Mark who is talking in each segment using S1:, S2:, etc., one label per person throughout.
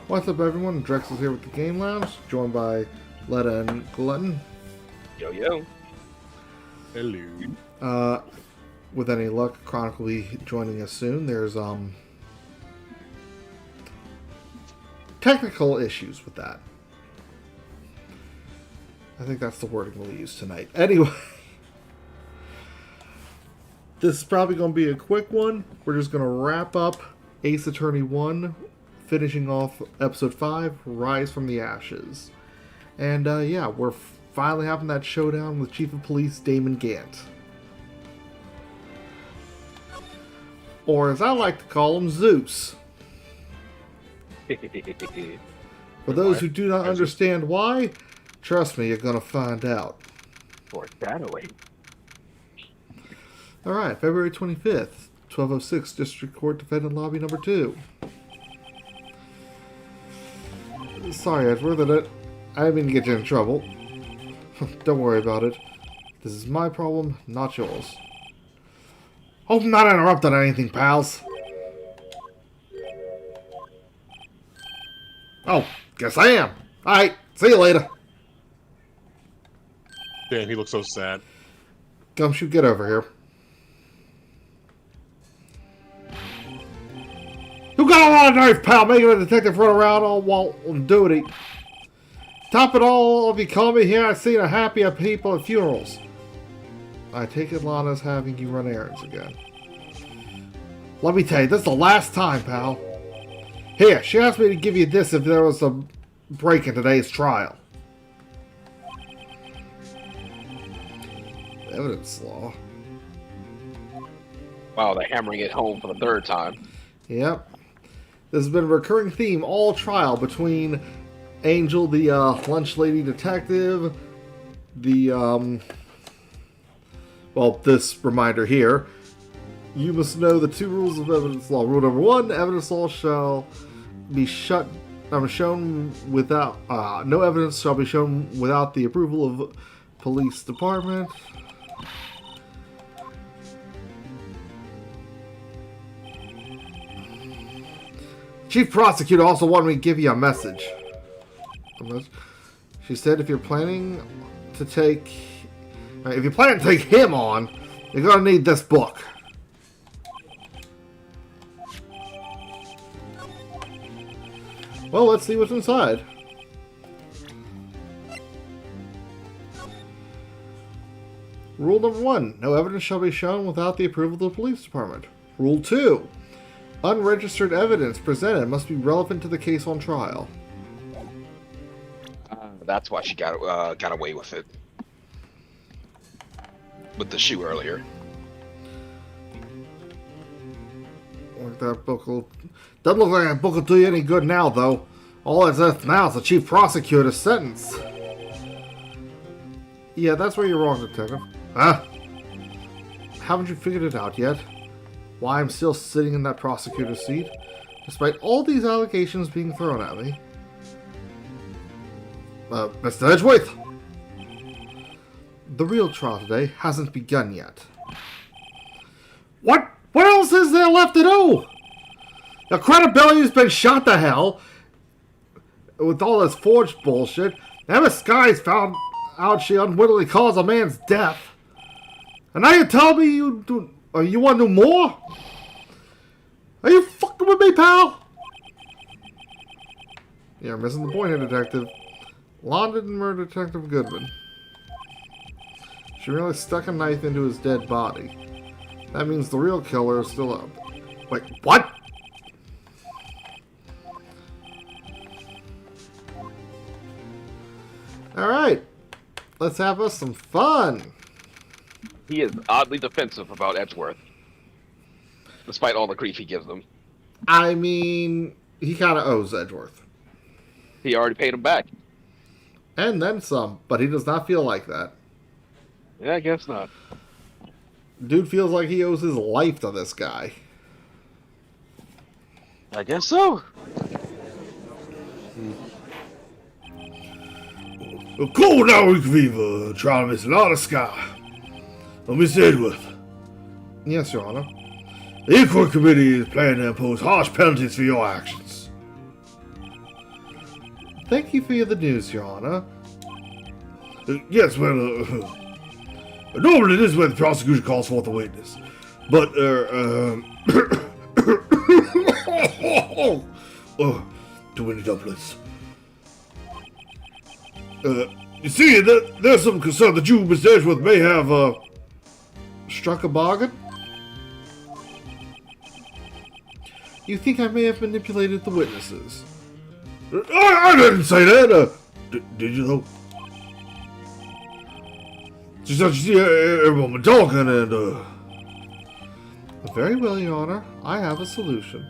S1: What's up, everyone? Dreaxzyl here with the Game Lounge, joined by Letta and Glutton.
S2: Yo, yo.
S3: Hello.
S1: With any luck, Chronicle will be joining us soon. There's technical issues with that. I think that's the wording we'll use tonight. Anyway, this is probably going to be a quick one. We're just going to wrap up Ace Attorney 1, finishing off Episode 5, Rise from the Ashes. And yeah, we're finally having that showdown with Chief of Police Damon Gant. Or as I like to call him, Zeus. For those who do not understand why, trust me, you're going to find out.
S2: Foreshadowing.
S1: Alright, February 25th, 1206, District Court Defendant Lobby number 2. Sorry, Edward, that I didn't mean to get you in trouble. Don't worry about it. This is my problem, not yours. Hope I'm not interrupting anything, pals. Oh, guess I am. Alright, see you later.
S3: Damn, he looks so sad.
S1: Gumshoe, get over here. You got a lot of nerve, pal, making a detective run around all while on duty. Top it all, if you call me here, I've seen a happy people at funerals. I take it Lana's having you run errands again. Let me tell you, this is the last time, pal. Here, she asked me to give you this if there was a break in today's trial. Evidence law.
S2: Wow, they're hammering it home for the third time.
S1: Yep. This has been a recurring theme all trial between Angel, the lunch lady detective, the, well, this reminder here. You must know the 2 rules of evidence law. Rule number 1, evidence law shall be shown without, no evidence shall be shown without the approval of police department. Chief Prosecutor also wanted me to give you a message. She said if you're planning to take him on, you're gonna need this book. Well, let's see what's inside. Rule number 1, no evidence shall be shown without the approval of the police department. Rule 2, unregistered evidence presented must be relevant to the case on trial.
S2: That's why she got away with it. With the shoe earlier.
S1: Like that book will... Doesn't look like that book will do you any good now, though. All that's left now is the chief prosecutor's sentence. Yeah, that's where you're wrong, Detective. Huh? Haven't you figured it out yet? Why I'm still sitting in that prosecutor's seat, despite all these allegations being thrown at me? Mr. Edgeworth! The real trial today hasn't begun yet. What else is there left to do? Your credibility's been shot to hell with all this forged bullshit. Emma Skies found out she unwittingly caused a man's death. And now you tell me you want to do more? Are you fucking with me, pal? You're missing the point here, Detective. Lon didn't murder Detective Goodman. She really stuck a knife into his dead body. That means the real killer is still up. Wait, what? Alright. Let's have us some fun.
S2: He is oddly defensive about Edgeworth. Despite all the grief he gives them.
S1: I mean, he kind of owes Edgeworth.
S2: He already paid him back.
S1: And then some, but he does not feel like that.
S2: Yeah, I guess not.
S1: Dude feels like he owes his life to this guy.
S2: I guess so.
S4: Cool now, Viva, trying to miss a lot of sky. Miss Edgeworth.
S1: Yes, Your Honor.
S4: The Inquiry Committee is planning to impose harsh penalties for your actions.
S1: Thank you for the news, Your Honor.
S4: Yes, well, normally this is where the prosecution calls forth a witness. But, too many doublets. You see, there's some concern that you, Mr. Edgeworth, may have,
S1: Struck a bargain? You think I may have manipulated the witnesses?
S4: I didn't say that, did you, though? Just that you see everyone been talking and,
S1: Very well, Your Honor. I have a solution.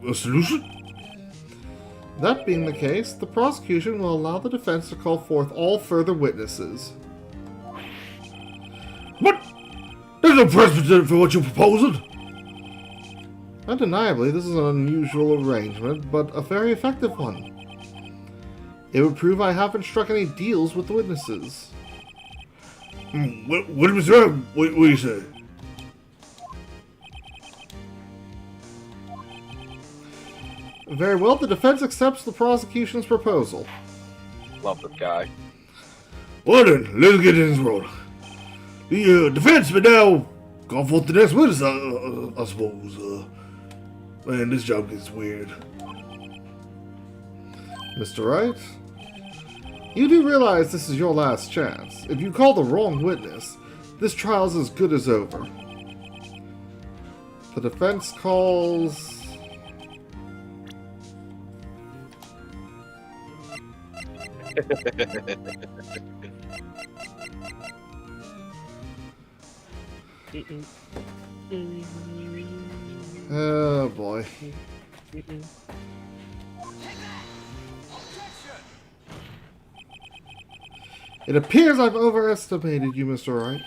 S4: a solution?
S1: That being the case, the prosecution will allow the defense to call forth all further witnesses.
S4: What? There's no precedent for what you're proposing.
S1: Undeniably, this is an unusual arrangement, but a very effective one. It would prove I haven't struck any deals with the witnesses.
S4: What Mr. Wright? What do you say?
S1: Very well, the defense accepts the prosecution's proposal.
S2: Love this guy.
S4: Well then, let's get this rolling. The defense will now call forth the next witness, I suppose. Man, this job gets weird.
S1: Mr. Wright, you do realize this is your last chance. If you call the wrong witness, this trial's as good as over. The defense calls... Oh boy. It appears I've overestimated you, Mr. Wright.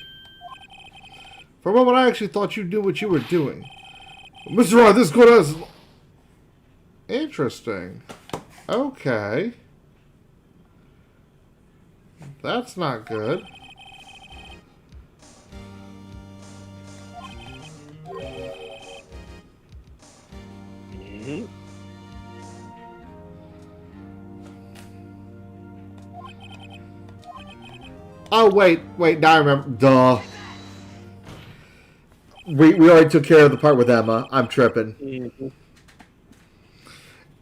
S1: For a moment I actually thought you knew what you were doing.
S4: Mr. Wright, this court has...
S1: Interesting. Okay. That's not good. Oh, wait, now I remember. Duh. We already took care of the part with Emma. I'm tripping.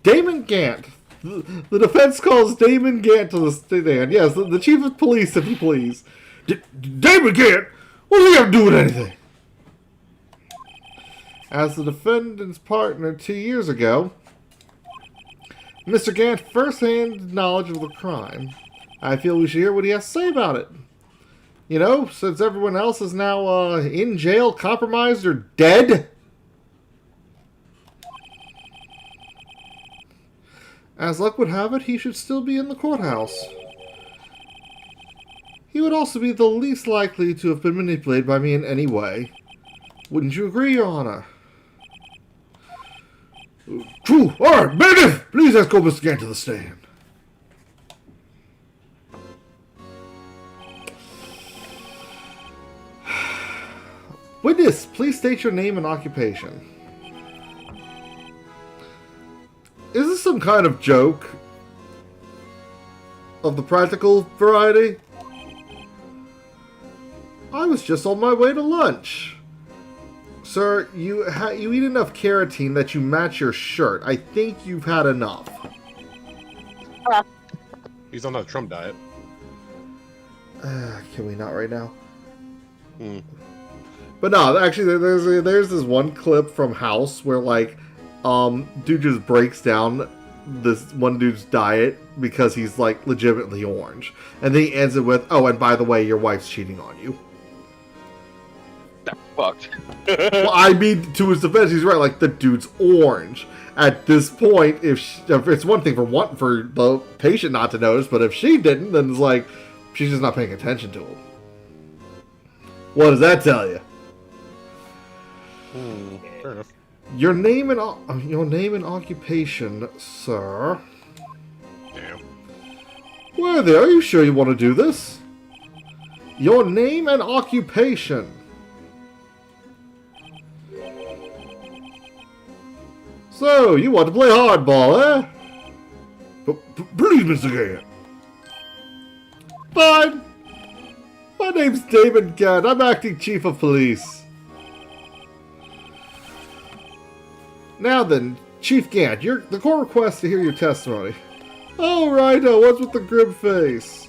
S1: Damon Gant. The defense calls Damon Gant to the stand. Yes, the chief of police, if you please.
S4: Damon Gant? What does he have to do with anything?
S1: As the defendant's partner 2 years ago, Mr. Gant first-hand knowledge of the crime. I feel we should hear what he has to say about it. You know, since everyone else is now in jail, compromised, or dead. As luck would have it, he should still be in the courthouse. He would also be the least likely to have been manipulated by me in any way. Wouldn't you agree, Your Honor?
S4: True. All right, bailiff, please escort Mr. Gant to the stand.
S1: Witness, please state your name and occupation. Is this some kind of joke? Of the practical variety? I was just on my way to lunch. Sir, you eat enough carotene that you match your shirt. I think you've had enough.
S3: He's on that Trump diet.
S1: Can we not right now? But no, actually, there's this one clip from House where, like, dude just breaks down this one dude's diet because he's, like, legitimately orange. And then he ends it with, oh, and by the way, your wife's cheating on you.
S2: That's fucked.
S1: Well, I mean, to his defense, he's right. Like, the dude's orange. At this point, if it's one thing for the patient not to notice, but if she didn't, then it's like, she's just not paying attention to him. What does that tell you?
S3: Fair enough.
S1: Your name and occupation, sir.
S3: Damn.
S1: Where there? Are you sure you want to do this? Your name and occupation. So, you want to play hardball, eh?
S4: But please, Please, Mr. Gant.
S1: Fine. My name's Damon Gant. I'm acting chief of police. Now then, Chief Gant, the court requests to hear your testimony. Oh, right. What's with the grim face?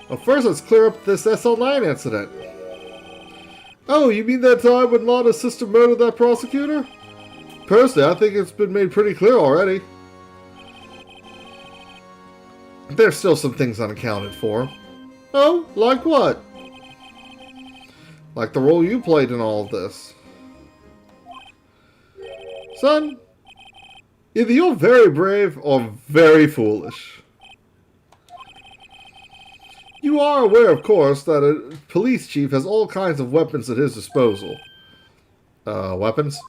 S1: Well, first, let's clear up this SL9 incident. Oh, you mean that time when Lana's sister murdered that prosecutor? Personally, I think it's been made pretty clear already. There's still some things unaccounted for. Oh, like what? Like the role you played in all of this. Son, either you're very brave or very foolish. You are aware, of course, that a police chief has all kinds of weapons at his disposal. Weapons?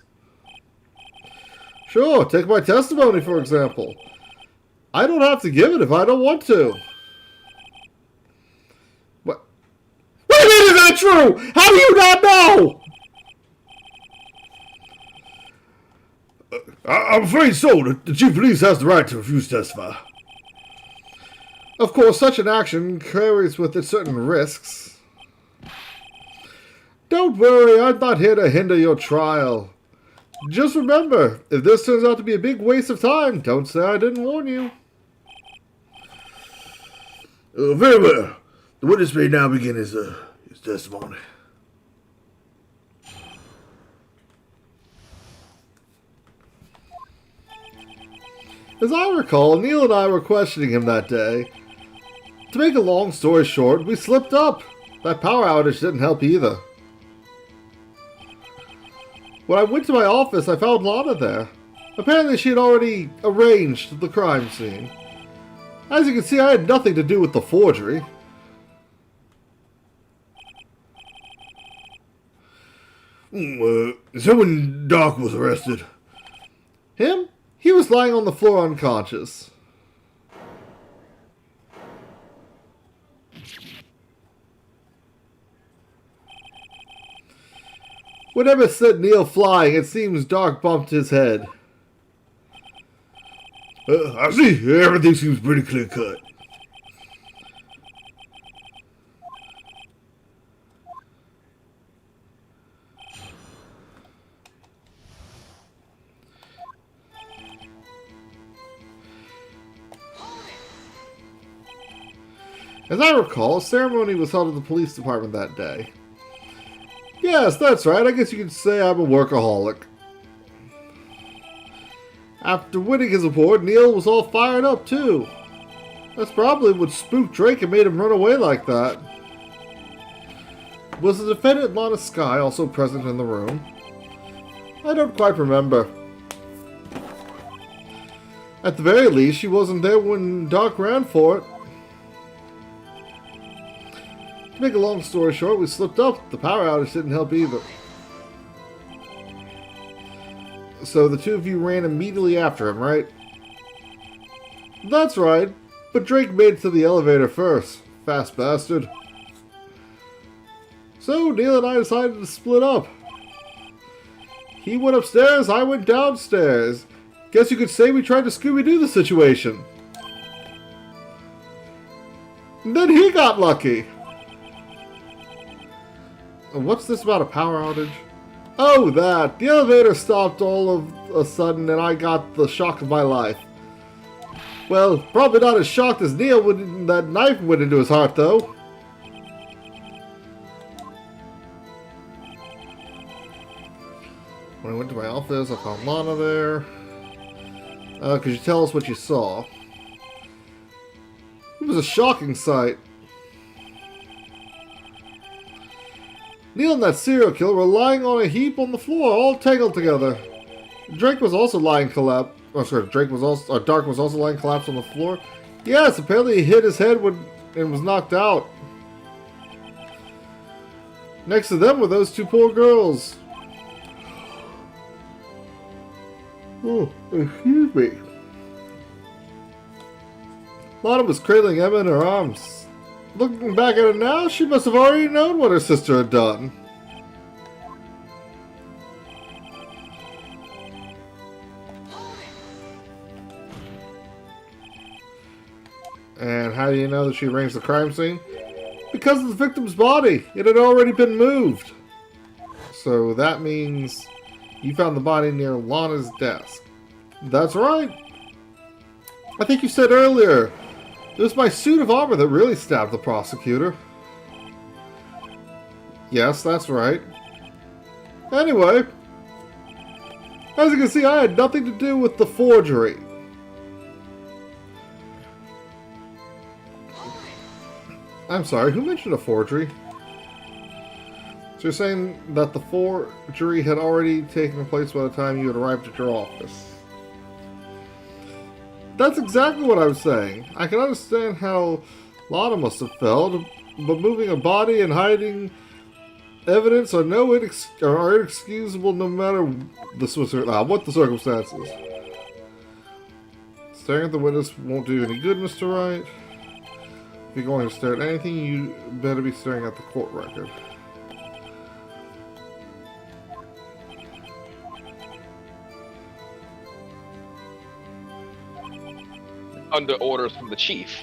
S1: Sure, take my testimony, for example. I don't have to give it if I don't want to. What? What do you mean, is that true? How do you not know?
S4: I'm afraid so. The chief of police has the right to refuse to testify.
S1: Of course, such an action carries with it certain risks. Don't worry, I'm not here to hinder your trial. Just remember, if this turns out to be a big waste of time, don't say I didn't warn you.
S4: Very well. The witness may now begin his testimony.
S1: As I recall, Neil and I were questioning him that day. To make a long story short, we slipped up. That power outage didn't help either. When I went to my office, I found Lana there. Apparently she had already arranged the crime scene. As you can see, I had nothing to do with the forgery.
S4: Is that when Doc was arrested?
S1: Him? He was lying on the floor unconscious. Whenever it sent Neil flying, it seems Doc bumped his head.
S4: I see. Everything seems pretty clear cut.
S1: As I recall, a ceremony was held at the police department that day. Yes, that's right. I guess you could say I'm a workaholic. After winning his award, Neil was all fired up, too. That's probably what spooked Drake and made him run away like that. Was the defendant Lana Skye also present in the room? I don't quite remember. At the very least, she wasn't there when Doc ran for it. To make a long story short, we slipped up. The power outage didn't help either. So the two of you ran immediately after him, right? That's right. But Drake made it to the elevator first. Fast bastard. So Neil and I decided to split up. He went upstairs, I went downstairs. Guess you could say we tried to Scooby-Doo the situation. And then he got lucky. What's this about a power outage? Oh, that. The elevator stopped all of a sudden and I got the shock of my life. Well, probably not as shocked as Neil when that knife went into his heart, though. When I went to my office, I found Lana there. Could you tell us what you saw? It was a shocking sight. Neil and that serial killer were lying on a heap on the floor, all tangled together. Drake was also lying collapsed. Oh, sorry, Dark was also lying collapsed on the floor. Yes, apparently he hit his head and was knocked out. Next to them were those two poor girls. Oh, excuse me. Lana was cradling Emma in her arms. Looking back at it now, she must have already known what her sister had done. And how do you know that she arranged the crime scene? Because of the victim's body. It had already been moved. So that means you found the body near Lana's desk. That's right. I think you said earlier, it was my suit of armor that really stabbed the prosecutor. Yes, that's right. Anyway, as you can see, I had nothing to do with the forgery. I'm sorry, who mentioned a forgery? So you're saying that the forgery had already taken place by the time you had arrived at your office? That's exactly what I was saying. I can understand how Lana must have felt, but moving a body and hiding evidence are inexcusable no matter what the circumstances. Staring at the witness won't do any good, Mr. Wright. If you're going to stare at anything, you better be staring at the court record.
S2: Under orders from the chief.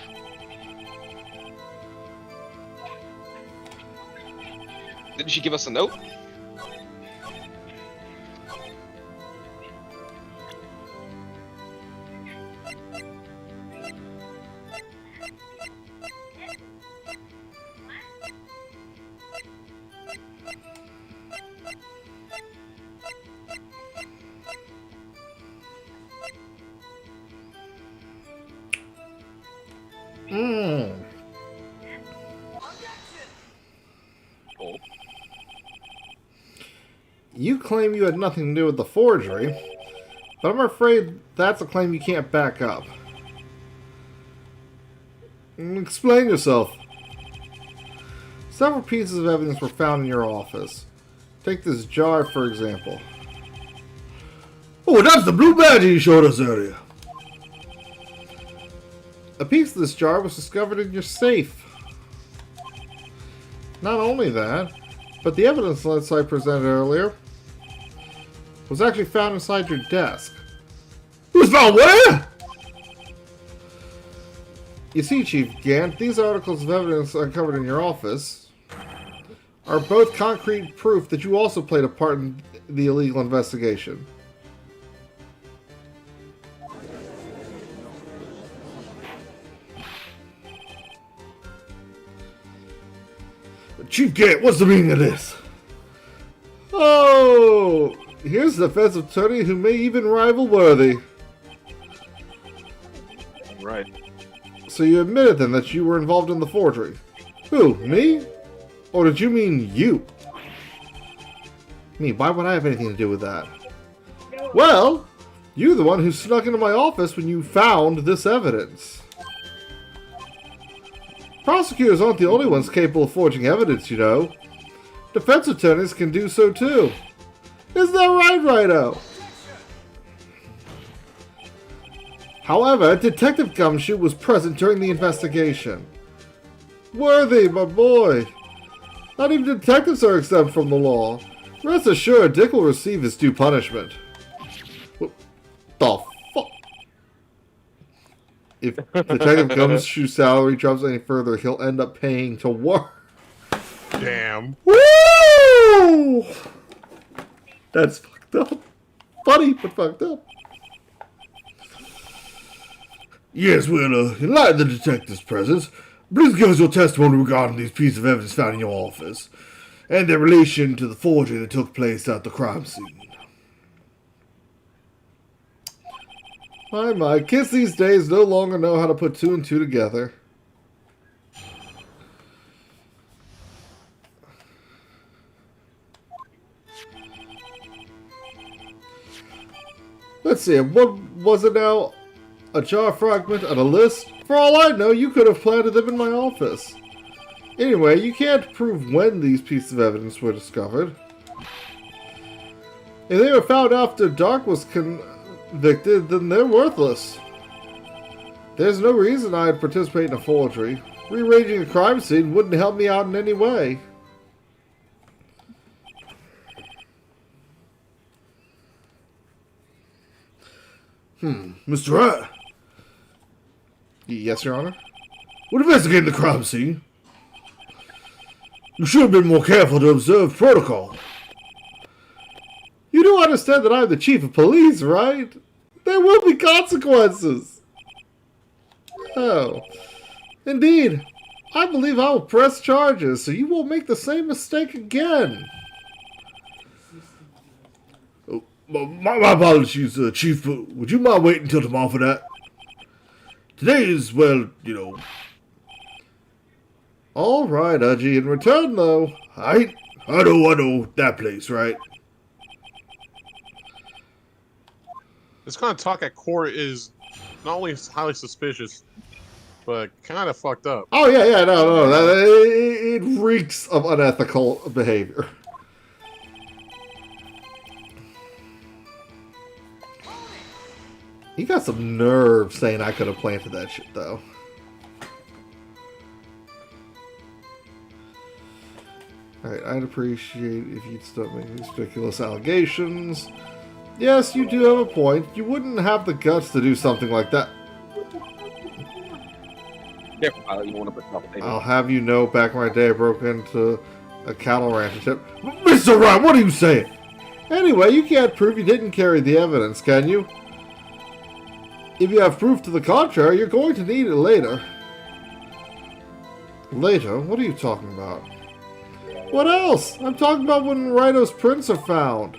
S2: Didn't she give us a note? Oh.
S1: You claim you had nothing to do with the forgery, but I'm afraid that's a claim you can't back up. Explain yourself. Several pieces of evidence were found in your office. Take this jar, for example.
S4: Oh, that's the blue badge you showed us earlier.
S1: A piece of this jar was discovered in your safe. Not only that, but the evidence that I presented earlier was actually found inside your desk.
S4: It was found where?
S1: You see, Chief Gant, these articles of evidence uncovered in your office are both concrete proof that you also played a part in the illegal investigation.
S4: Chief Gant, what's the meaning of this?
S1: Oh, here's a defense attorney who may even rival Worthy.
S2: Right.
S1: So you admitted then that you were involved in the forgery. Who, me? Or did you mean you? Me, why would I have anything to do with that? Well, you're the one who snuck into my office when you found this evidence. Prosecutors aren't the only ones capable of forging evidence, you know. Defense attorneys can do so too. Isn't that right, Righto? However, Detective Gumshoe was present during the investigation. Worthy, my boy. Not even detectives are exempt from the law. Rest assured, Dick will receive his due punishment. What the fuck? If Detective Gumshoe's salary drops any further, he'll end up paying to work.
S3: Damn.
S1: Woo! That's fucked up. Funny, but fucked up.
S4: Yes, well, in light of the detective's presence, please give us your testimony regarding these pieces of evidence found in your office, and their relation to the forgery that took place at the crime scene.
S1: My kids these days no longer know how to put two and two together. Let's see, what was it now? A jar fragment and a list? For all I know, you could have planted them in my office. Anyway, you can't prove when these pieces of evidence were discovered. If they were found after Dark was convicted, then they're worthless. There's no reason I'd participate in a forgery. Rearranging a crime scene wouldn't help me out in any way.
S4: Mr. Wright.
S1: Yes, Your Honor?
S4: When investigating the crime scene, you should have been more careful to observe protocol.
S1: You do understand that I'm the chief of police, right? There will be consequences. Oh. Indeed. I believe I will press charges, so you won't make the same mistake again.
S4: Oh, my apologies, Chief, but would you mind waiting until tomorrow for that? Today is, well, you know...
S1: Alright, Udgy. In return, though...
S4: I know that place, right?
S3: This kind of talk at court is not only highly suspicious, but kind of fucked up.
S1: Oh, yeah, no. It reeks of unethical behavior. You got some nerve saying I could have planted that shit, though. Alright, I'd appreciate if you'd stop making these ridiculous allegations. Yes, you do have a point. You wouldn't have the guts to do something like that.
S2: Careful, you want to put trouble.
S1: I'll have you know, back in my day, I broke into a cattle ranchership.
S4: Mr. Wright, what are you saying?
S1: Anyway, you can't prove you didn't carry the evidence, can you? If you have proof to the contrary, you're going to need it later. Later? What are you talking about? What else? I'm talking about when Rhino's prints are found.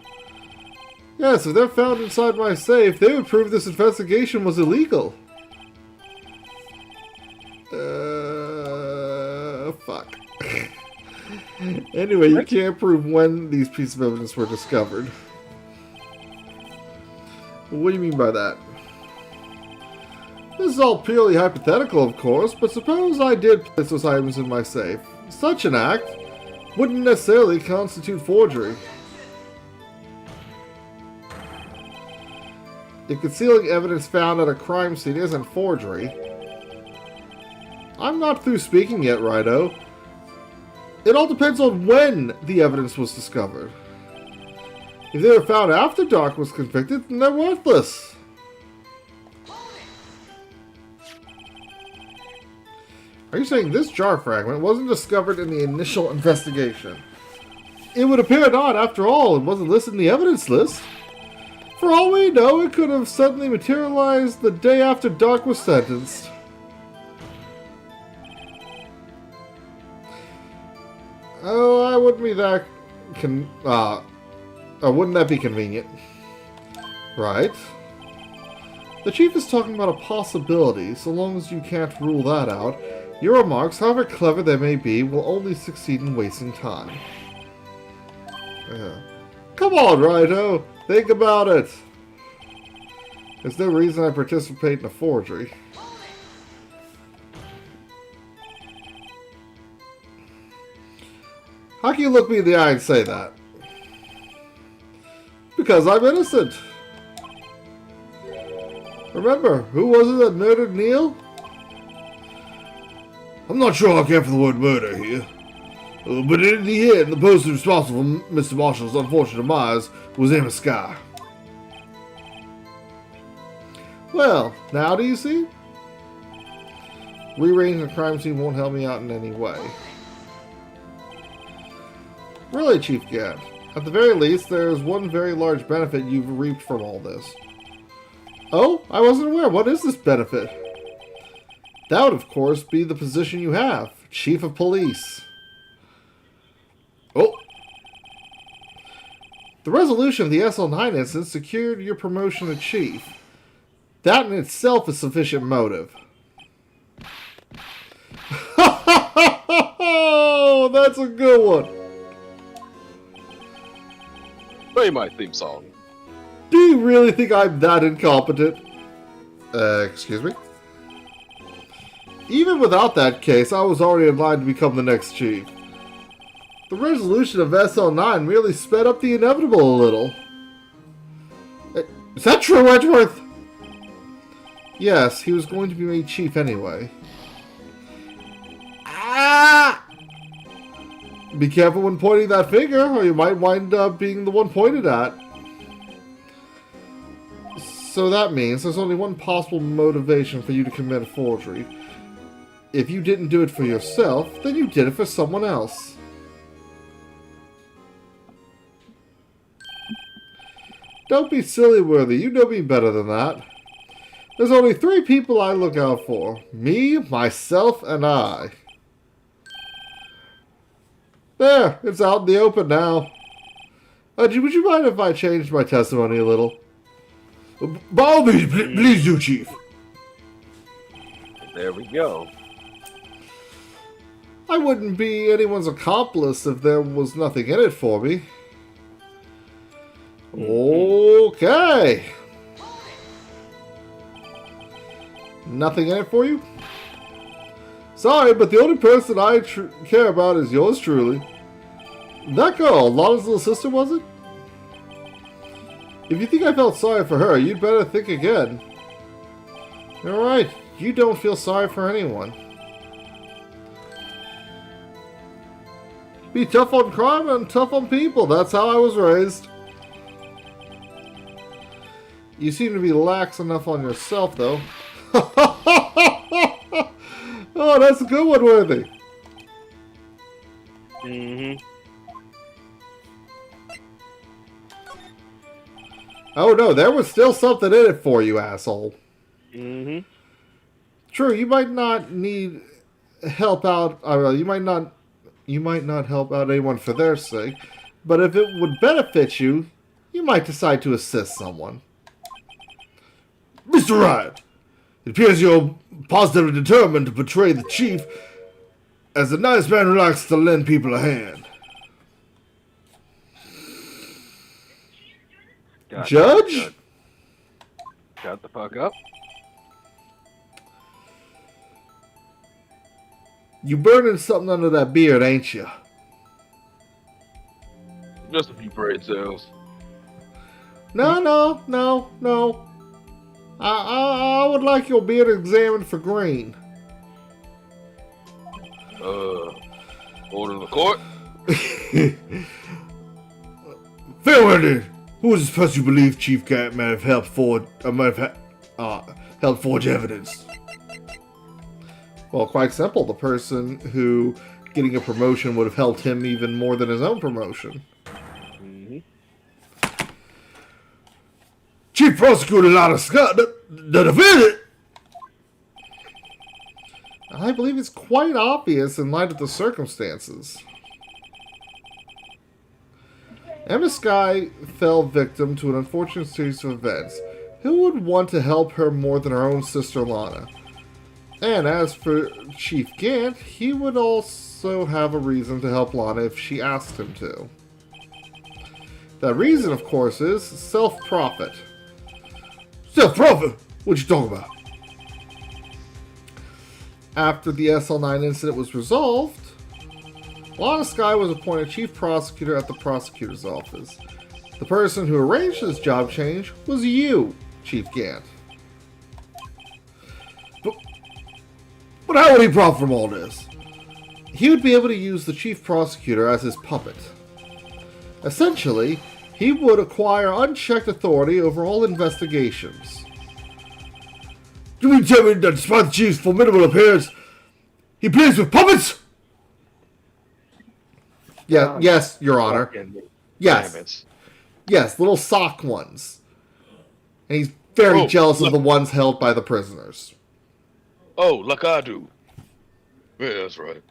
S1: Yes, if they're found inside my safe, they would prove this investigation was illegal. Fuck. Anyway, you can't prove when these pieces of evidence were discovered. What do you mean by that? This is all purely hypothetical, of course, but suppose I did place those items in my safe. Such an act wouldn't necessarily constitute forgery. If concealing evidence found at a crime scene isn't forgery... I'm not through speaking yet, Righto. It all depends on when the evidence was discovered. If they were found after Doc was convicted, then they're worthless. Are you saying this jar fragment wasn't discovered in the initial investigation? It would appear not, after all. It wasn't listed in the evidence list. For all we know, it could have suddenly materialized the day after Doc was sentenced. Oh, I wouldn't be that wouldn't that be convenient? Right. The Chief is talking about a possibility. So long as you can't rule that out, your remarks, however clever they may be, will only succeed in wasting time. Come on, Righto. Think about it. There's no reason I participate in a forgery. How can you look me in the eye and say that? Because I'm innocent. Remember, who was it that murdered Neil?
S4: I'm not sure I care for the word murder here. But in the end, the person responsible for Mr. Marshall's unfortunate demise was Emma Sky.
S1: Well, now do you see? Rearranging the crime scene won't help me out in any way. Really, Chief Gant. At the very least, there is one very large benefit you've reaped from all this. Oh? I wasn't aware. What is this benefit? That would, of course, be the position you have. Chief of Police. Oh! The resolution of the SL9 incident secured your promotion to Chief. That in itself is sufficient motive. Oh, that's a good one.
S2: Play my theme song.
S1: Do you really think I'm that incompetent? Excuse me? Even without that case, I was already in line to become the next chief. The resolution of SL9 merely sped up the inevitable a little. Is that true, Edgeworth? Yes, he was going to be made chief anyway. Ah! Be careful when pointing that finger, or you might wind up being the one pointed at. So that means there's only one possible motivation for you to commit a forgery. if you didn't do it for yourself, then you did it for someone else. Don't be silly, Worthy. You know me better than that. There's only 3 people I look out for. Me, myself, and I. There, it's out in the open now. Would you mind if I changed my testimony a little?
S4: By all means, please do, Chief.
S2: There we go.
S1: I wouldn't be anyone's accomplice if there was nothing in it for me. Okay. Nothing in it for you? Sorry, but the only person I care about is yours truly. That girl, Lana's little sister, was it? If you think I felt sorry for her, you'd better think again. You're right. You don't feel sorry for anyone. Be tough on crime and tough on people. That's how I was raised. You seem to be lax enough on yourself, though. Oh, that's a good one, Worthy.
S2: Mm-hmm.
S1: Oh no, there was still something in it for you, asshole.
S2: Mm-hmm.
S1: True, you might not need help out. You might not help out anyone for their sake, but if it would benefit you, you might decide to assist someone.
S4: Mr. Wright, it appears you're positively determined to portray the Chief as a nice man who likes to lend people a hand.
S1: Judge?
S2: Shut the fuck up.
S1: You burning something under that beard, ain't you?
S2: Just a few brain cells.
S1: No. I would like your beard examined for green.
S2: Order of the court.
S4: Farewell, then. Who is this person you believe Chief Gant might have helped forge evidence?
S1: Well, quite simple. The person who getting a promotion would have helped him even more than his own promotion.
S2: Mm-hmm.
S4: Chief Prosecutor Lana Scott, the defendant.
S1: I believe it's quite obvious in light of the circumstances. Emma Skye fell victim to an unfortunate series of events. Who would want to help her more than her own sister Lana? And as for Chief Gant, he would also have a reason to help Lana if she asked him to. That reason, of course, is self-profit.
S4: Self-profit? What you talking about?
S1: After the SL9 incident was resolved, Lana Skye was appointed chief prosecutor at the prosecutor's office. The person who arranged this job change was you, Chief Gant.
S4: But how would he profit from all this?
S1: He would be able to use the chief prosecutor as his puppet. Essentially, he would acquire unchecked authority over all investigations.
S4: You mean tell me that despite the Chief's formidable appearance, he plays with puppets?
S1: Yeah, yes, Your Honor. Yes. Yes, little sock ones. And he's very jealous of the ones held by the prisoners.
S2: Oh, like I do. Yeah, that's right.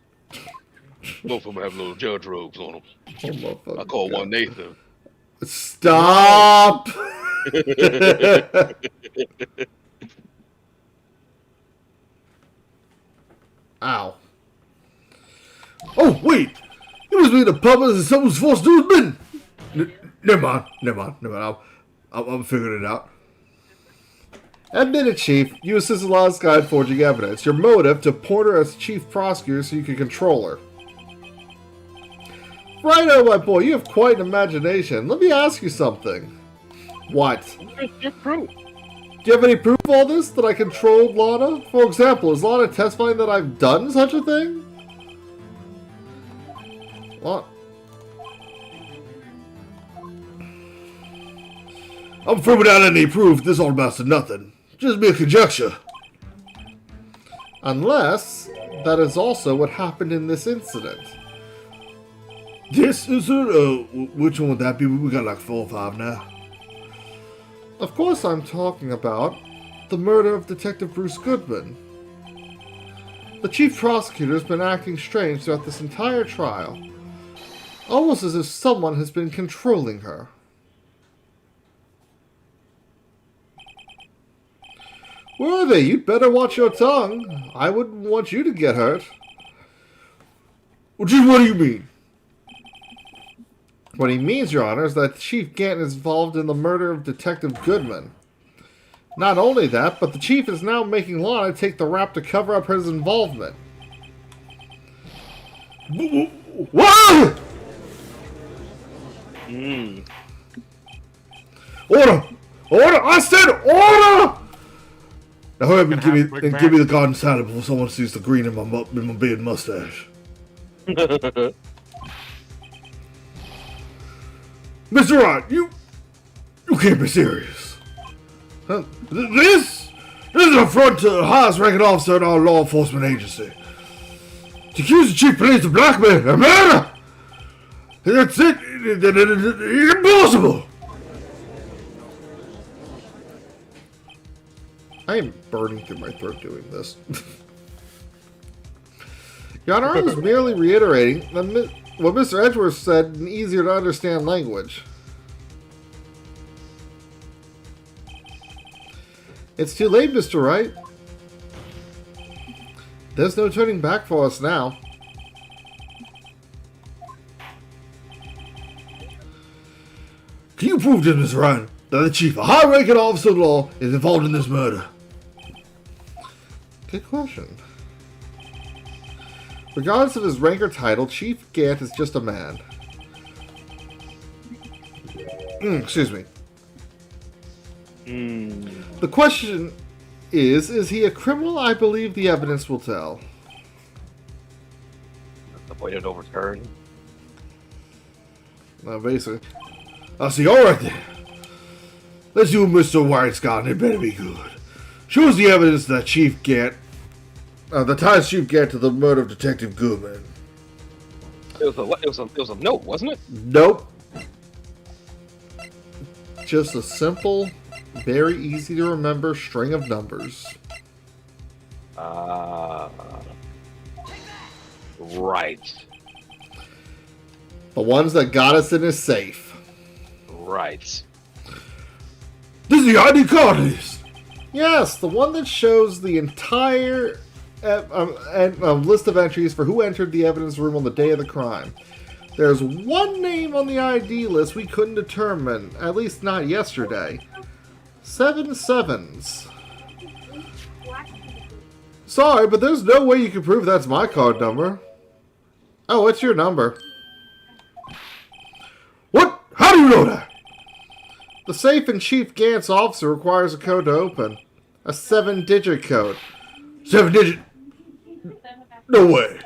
S2: Both of them have little judge robes on them. I call one Nathan.
S1: Stop! Ow.
S4: Oh, wait! It was me the puppet and someone's forced to admit. Never mind. I'm figuring it out.
S1: Admit it, Chief. You assisted Lana Skye in forging evidence. Your motive to point her as chief prosecutor so you can control her. Righto, my boy. You have quite an imagination. Let me ask you something. What?
S2: Where's your proof?
S1: Do you have any proof of all this? That I controlled Lana? For example, is Lana testifying that I've done such a thing? What?
S4: I'm afraid without any proof, this all amounts to nothing. Just mere conjecture.
S1: Unless that is also what happened in this incident.
S4: This incident? Which one would that be? We got like 4 or 5 now.
S1: Of course I'm talking about the murder of Detective Bruce Goodman. The chief prosecutor has been acting strange throughout this entire trial. Almost as if someone has been controlling her. Where are they? You'd better watch your tongue. I wouldn't want you to get hurt.
S4: What do you mean?
S1: What he means, Your Honor, is that Chief Gant is involved in the murder of Detective Goodman. Not only that, but the Chief is now making Lana take the rap to cover up his involvement.
S4: What? Order! Order! I said order! Now hurry up and give me the garden salad before someone sees the green in my beard mustache. Mr. Wright, you can't be serious. Huh? This is an affront to the highest ranking officer in our law enforcement agency. To accuse the chief of police of blackmail and murder! That's it! It's impossible!
S1: I am burning through my throat doing this. Your Honor, I was merely reiterating what Mr. Edgeworth said in easier to understand language. It's too late, Mr. Wright. There's no turning back for us now.
S4: Can you prove to Mr. Ryan that the chief, a high-ranking officer of the law, is involved in this murder?
S1: Good question. Regardless of his rank or title, Chief Gant is just a man. Excuse me. The question is he a criminal? I believe the evidence will tell.
S2: The point of no return.
S1: Now, basically.
S4: I see, alright then. Let's do Mr. White's got, and it better be good. Show us the evidence that Chief Gant, that ties Chief Gant to the murder of Detective Goodman.
S2: It was a note, wasn't it?
S1: Nope. Just a simple, very easy to remember string of numbers.
S2: Right.
S1: The ones that got us in his safe.
S2: Right.
S4: This is the ID card list.
S1: Yes, the one that shows the entire list of entries for who entered the evidence room on the day of the crime. There's one name on the ID list we couldn't determine, at least not yesterday. 7 sevens. Sorry, but there's no way you can prove that's my card number. Oh, what's your number?
S4: What? How do you know that?
S1: The safe in Chief Gant's office requires a code to open. A 7-digit code.
S4: 7-digit? No way.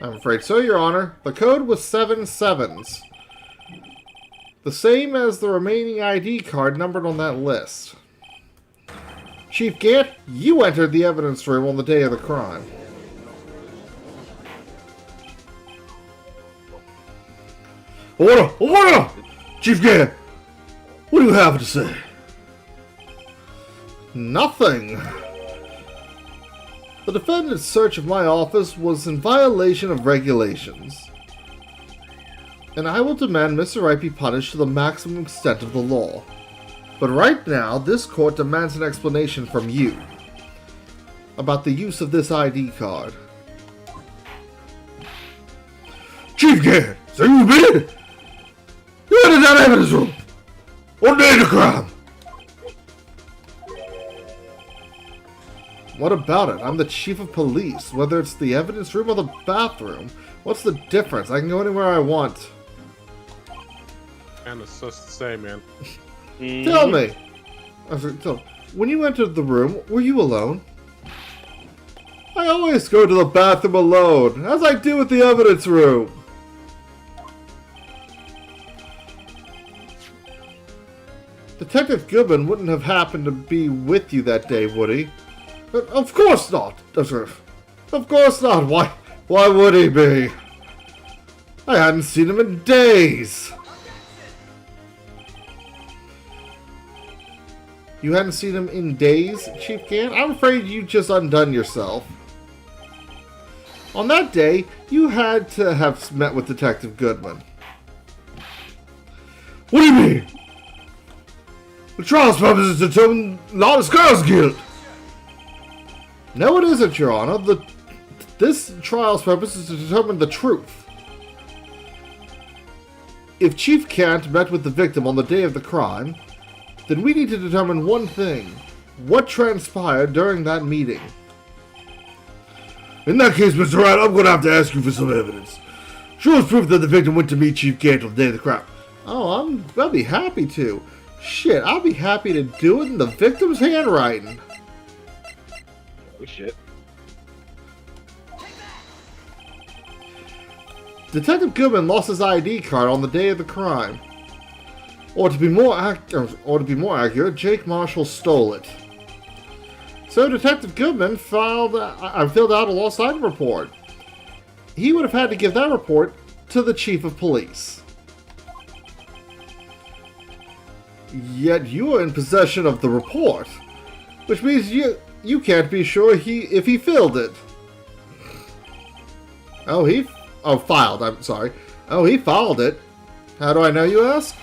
S1: I'm afraid so, Your Honor. The code was 7 sevens. The same as the remaining ID card numbered on that list. Chief Gant, you entered the evidence room on the day of the crime.
S4: Order! Order! Chief Gant, what do you have to say?
S1: Nothing. The defendant's search of my office was in violation of regulations. And I will demand Mr. Wright be punished to the maximum extent of the law. But right now, this court demands an explanation from you about the use of this ID card.
S4: Chief Gant, so you admitted? You entered that evidence room on the day of the crime.
S1: What about it? I'm the chief of police. Whether it's the evidence room or the bathroom, what's the difference? I can go anywhere I want.
S3: And it's just the same, man.
S1: Tell me. When you entered the room, were you alone? I always go to the bathroom alone, as I do with the evidence room. Detective Goodman wouldn't have happened to be with you that day, would he? Of course not. Of course not. Why would he be? I hadn't seen him in days. You hadn't seen him in days, Chief Gant? I'm afraid you just undone yourself. On that day, you had to have met with Detective Goodman.
S4: What do you mean? The trial's purpose is to determine Lana Scar's guilt.
S1: No, it isn't, Your Honor. This trial's purpose is to determine the truth. If Chief Gant met with the victim on the day of the crime, then we need to determine one thing. What transpired during that meeting?
S4: In that case, Mr. Wright, I'm going to have to ask you for some evidence. Show us proof that the victim went to meet Chief Gant on the day of the crime.
S1: Oh, I'll be happy to. Shit, I'll be happy to do it in the victim's handwriting.
S2: Oh shit.
S1: Detective Goodman lost his ID card on the day of the crime. Or to be more accurate, Jake Marshall stole it. So Detective Goodman filled out a lost item report. He would have had to give that report to the Chief of Police. Yet you are in possession of the report, which means you can't be sure if he filled it. Filed. I'm sorry. Oh, he filed it. How do I know, you ask?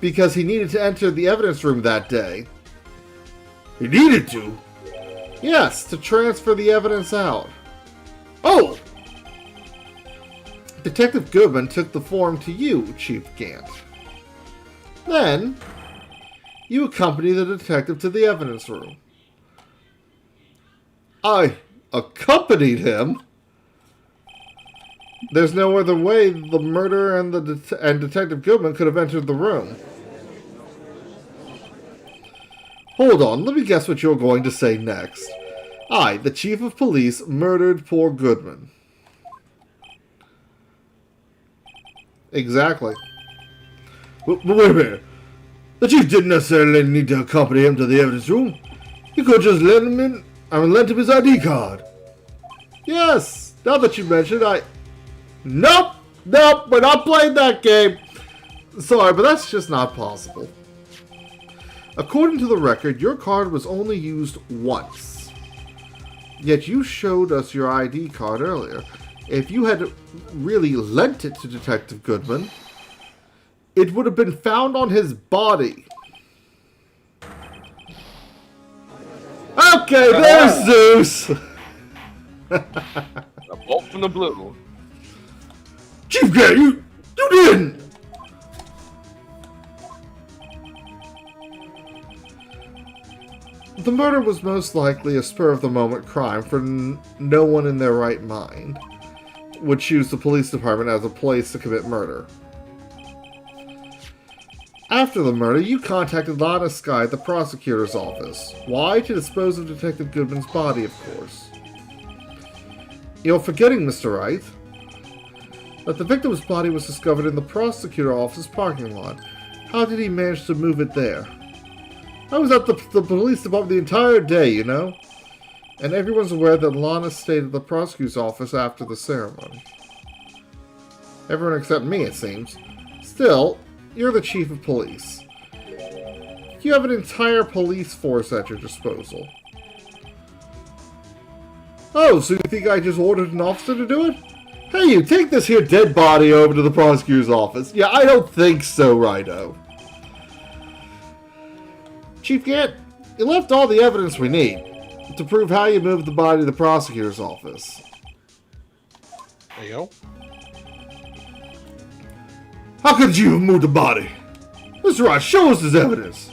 S1: Because he needed to enter the evidence room that day.
S4: He needed to?
S1: Yes, to transfer the evidence out.
S4: Oh!
S1: Detective Goodman took the form to you, Chief Gant. Then, you accompany the detective to the evidence room. I accompanied him? There's no other way the murderer and Detective Goodman could have entered the room. Hold on, let me guess what you're going to say next. I, the Chief of Police, murdered poor Goodman. Exactly.
S4: But wait a minute. The chief didn't necessarily need to accompany him to the evidence room. He could just lent him his ID card.
S1: Yes, now that you mention it, Nope, we're not playing that game. Sorry, but that's just not possible. According to the record, your card was only used once. Yet you showed us your ID card earlier. If you had really lent it to Detective Goodman, it would have been found on his body. Okay, there's Zeus!
S2: A bolt from the blue.
S4: Chief Gant, you didn't!
S1: The murder was most likely a spur-of-the-moment crime, for no one in their right mind would choose the police department as a place to commit murder. After the murder, you contacted Lana Skye at the prosecutor's office. Why? To dispose of Detective Goodman's body, of course. You're forgetting, Mr. Wright, that the victim's body was discovered in the prosecutor's office parking lot. How did he manage to move it there? I was at the police department the entire day, you know? And everyone's aware that Lana stayed at the prosecutor's office after the ceremony. Everyone except me, it seems. Still, you're the chief of police. You have an entire police force at your disposal. Oh, so you think I just ordered an officer to do it? Hey, you take this here dead body over to the prosecutor's office. Yeah, I don't think so, Righto. Chief Gant, you left all the evidence we need to prove how you moved the body to the prosecutor's office.
S3: There you go.
S4: How could you have moved the body? Mr. Wright, show us this evidence.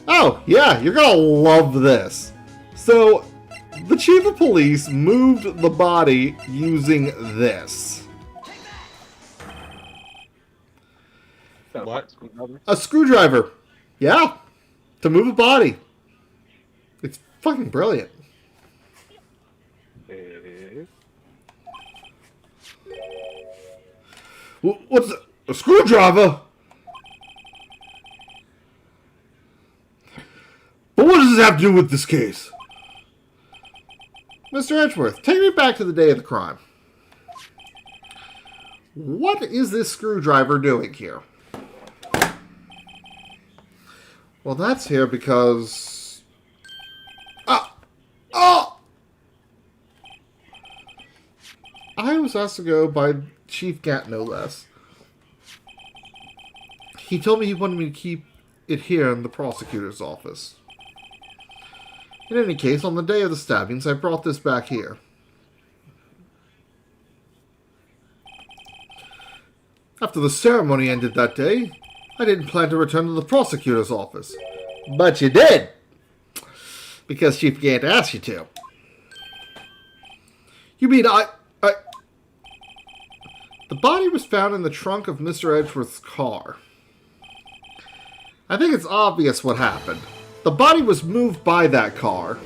S1: Oh, yeah, you're gonna love this. So, the chief of police moved the body using this.
S3: What?
S1: A screwdriver. Yeah, to move a body. It's fucking brilliant.
S4: What's a screwdriver? But what does does this have to do with this case?
S1: Mr. Edgeworth, take me back to the day of the crime. What is this screwdriver doing here? Well, that's here because... I was asked to go by Chief Gant, no less. He told me he wanted me to keep it here in the prosecutor's office. In any case, on the day of the stabbings, I brought this back here. After the ceremony ended that day, I didn't plan to return to the prosecutor's office. But you did! Because Chief Gant asked you to. You mean The body was found in the trunk of Mr. Edgeworth's car. I think it's obvious what happened. The body was moved by that car.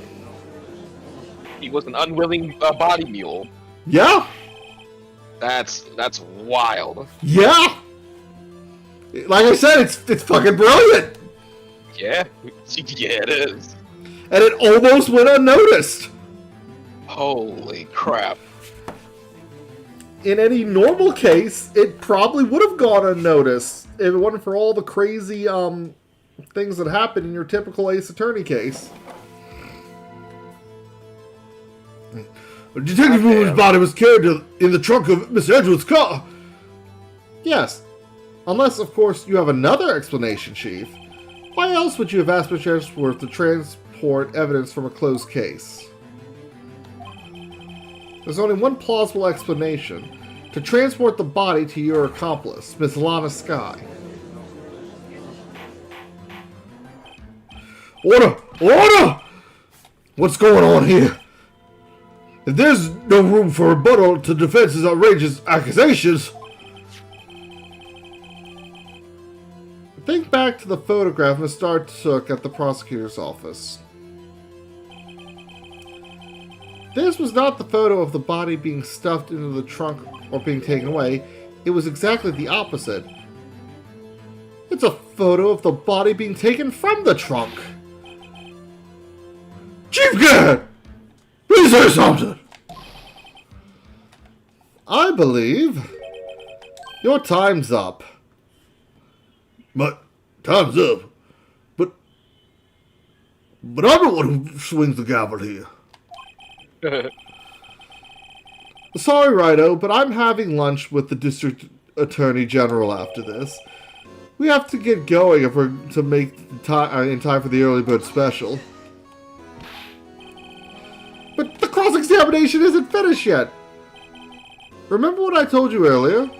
S2: He was an unwilling body mule.
S1: Yeah?
S2: That's wild.
S1: Yeah! Like I said, it's fucking brilliant!
S2: Yeah? Yeah, it is.
S1: And it almost went unnoticed!
S2: Holy crap.
S1: In any normal case, it probably would have gone unnoticed if it wasn't for all the crazy things that happen in your typical Ace Attorney case.
S4: Detective Moon's body was carried in the trunk of Mr. Edgeworth's car.
S1: Yes. Unless, of course, you have another explanation, Chief. Why else would you have asked Mr. Edgeworth to transport evidence from a closed case? There's only one plausible explanation. To transport the body to your accomplice, Miss Lana Skye.
S4: Order! Order! What's going on here? If there's no room for rebuttal to defense's outrageous accusations...
S1: Think back to the photograph Miss Starr took at the prosecutor's office. This was not the photo of the body being stuffed into the trunk or being taken away. It was exactly the opposite. It's a photo of the body being taken from the trunk.
S4: Chief Gant! Please say something!
S1: I believe your time's up.
S4: But time's up. But I'm the one who swings the gavel here.
S1: Sorry, Righto, but I'm having lunch with the District Attorney General after this. We have to get going if we're to make in time for the early bird special. But the cross-examination isn't finished yet. Remember what I told you earlier?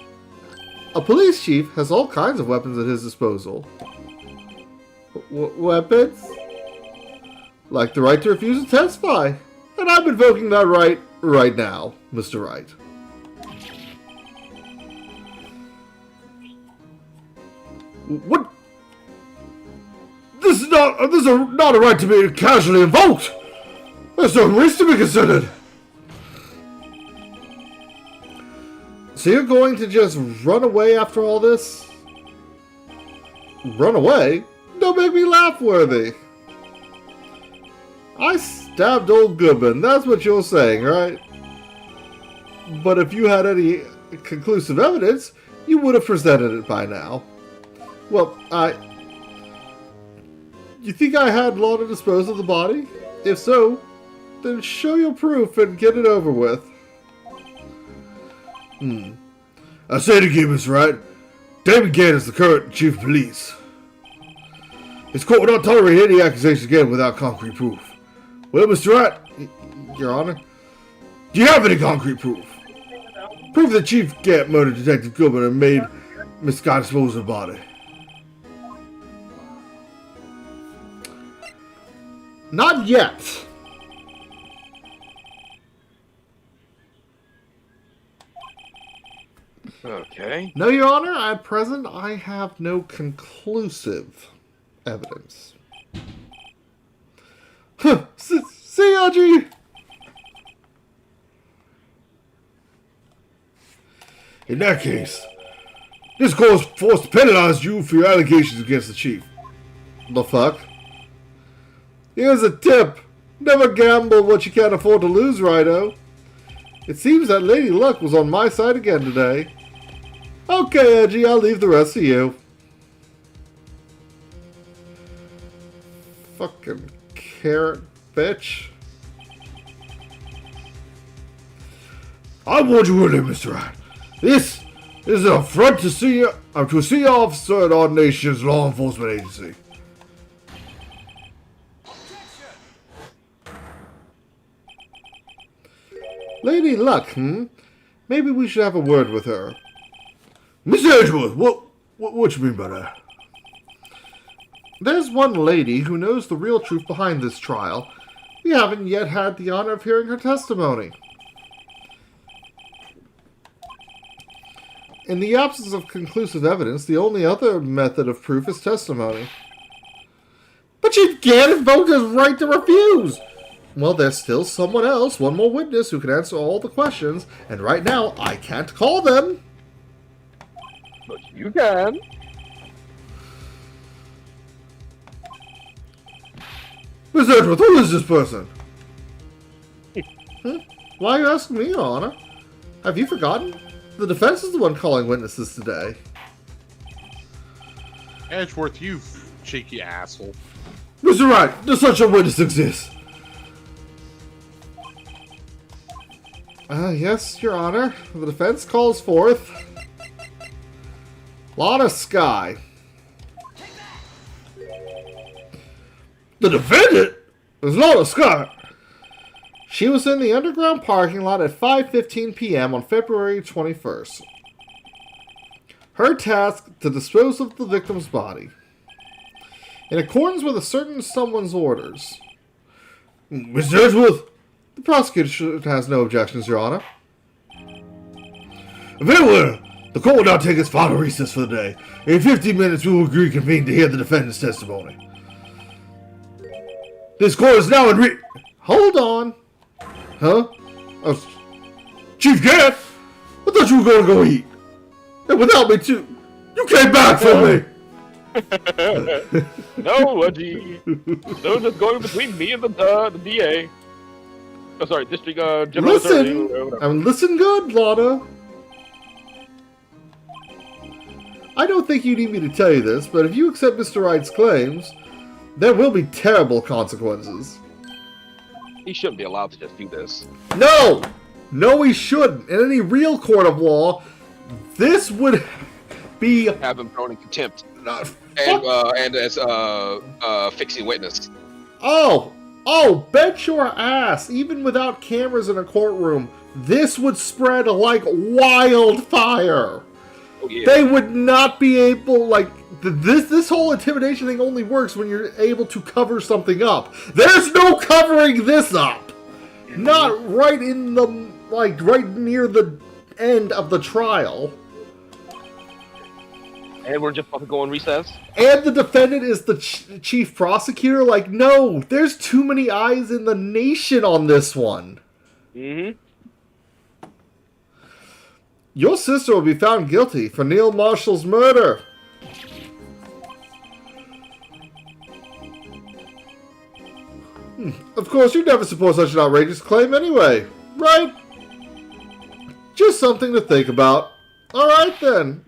S1: A police chief has all kinds of weapons at his disposal. Weapons? Like the right to refuse to testify. And I'm invoking that right now, Mr. Wright.
S4: What? This is not a right to be casually invoked. There's no risk to be considered.
S1: So you're going to just run away after all this? Run away? Don't make me laugh, Worthy. I stabbed old Goodman, that's what you're saying, right? But if you had any conclusive evidence, you would have presented it by now. Well, you think I had law to dispose of the body? If so, then show your proof and get it over with.
S4: I say it again, Mr. Wright. Damon Gant is the current chief of police. His court will not tolerate any accusations again without concrete proof. Well, Mr. Wright,
S1: Your Honor?
S4: do you have any concrete proof? Proof that Chief Gant murdered Detective Goodman and made Miss Scott dispose of the body.
S1: Not yet.
S2: Okay.
S1: No, Your Honor, at present I have no conclusive evidence.
S4: Huh, see, Audrey? In that case, this court is forced to penalize you for your allegations against the chief.
S1: The fuck? Here's a tip. Never gamble what you can't afford to lose, Righto. It seems that Lady Luck was on my side again today. Okay, Edgy, I'll leave the rest to you. Fucking carrot bitch.
S4: I warned you earlier, Mr. Wright. This is an affront to see a senior officer at our nation's law enforcement agency.
S1: Lady Luck, Maybe we should have a word with her.
S4: Miss Edgeworth, what you mean by that?
S1: There's one lady who knows the real truth behind this trial. We haven't yet had the honor of hearing her testimony. In the absence of conclusive evidence, the only other method of proof is testimony. But Chief Gant invoked his right to refuse! Well, there's still someone else, one more witness who can answer all the questions, and right now, I can't call them.
S2: But you can.
S4: Miss Edgeworth, who is this person?
S1: Why are you asking me, Your Honor? Have you forgotten? The defense is the one calling witnesses today.
S3: Edgeworth, you cheeky asshole.
S4: Mr. Wright, does such a witness exist?
S1: Yes, Your Honor. The defense calls forth Lana Skye.
S4: The defendant? Is Lana Scott?
S1: She was in the underground parking lot at 5:15 p.m. on February 21st. Her task to dispose of the victim's body. In accordance with a certain someone's orders.
S4: Mr. Edgeworth?
S1: The prosecutor has no objections, Your Honor.
S4: Very well. The court will now take its final recess for the day. In 15 minutes, we will reconvene to hear the defendant's testimony. This court is now in
S1: Hold on.
S4: Huh? Chief Gant? I thought you were going to go eat. And without me, too. You came back for me.
S2: No, Edgy. No, just going between me and the DA. Oh, sorry, District General Attorney.
S1: Listen good, Lana. I don't think you need me to tell you this, but if you accept Mr. Wright's claims, there will be terrible consequences.
S2: He shouldn't be allowed to just do this.
S1: No! No, he shouldn't. In any real court of law, this would be...
S2: Have him thrown in contempt. And as fixing witness.
S1: Oh, bet your ass. Even without cameras in a courtroom, this would spread like wildfire.
S2: Oh, yeah.
S1: They would not be able, this whole intimidation thing only works when you're able to cover something up. There's no covering this up. Not right in the, right near the end of the trial.
S2: And we're just about to go on recess?
S1: And the defendant is the chief prosecutor? No, there's too many eyes in the nation on this one.
S2: Mm-hmm.
S1: Your sister will be found guilty for Neil Marshall's murder. Of course, you never support such an outrageous claim anyway, right? Just something to think about. Alright then.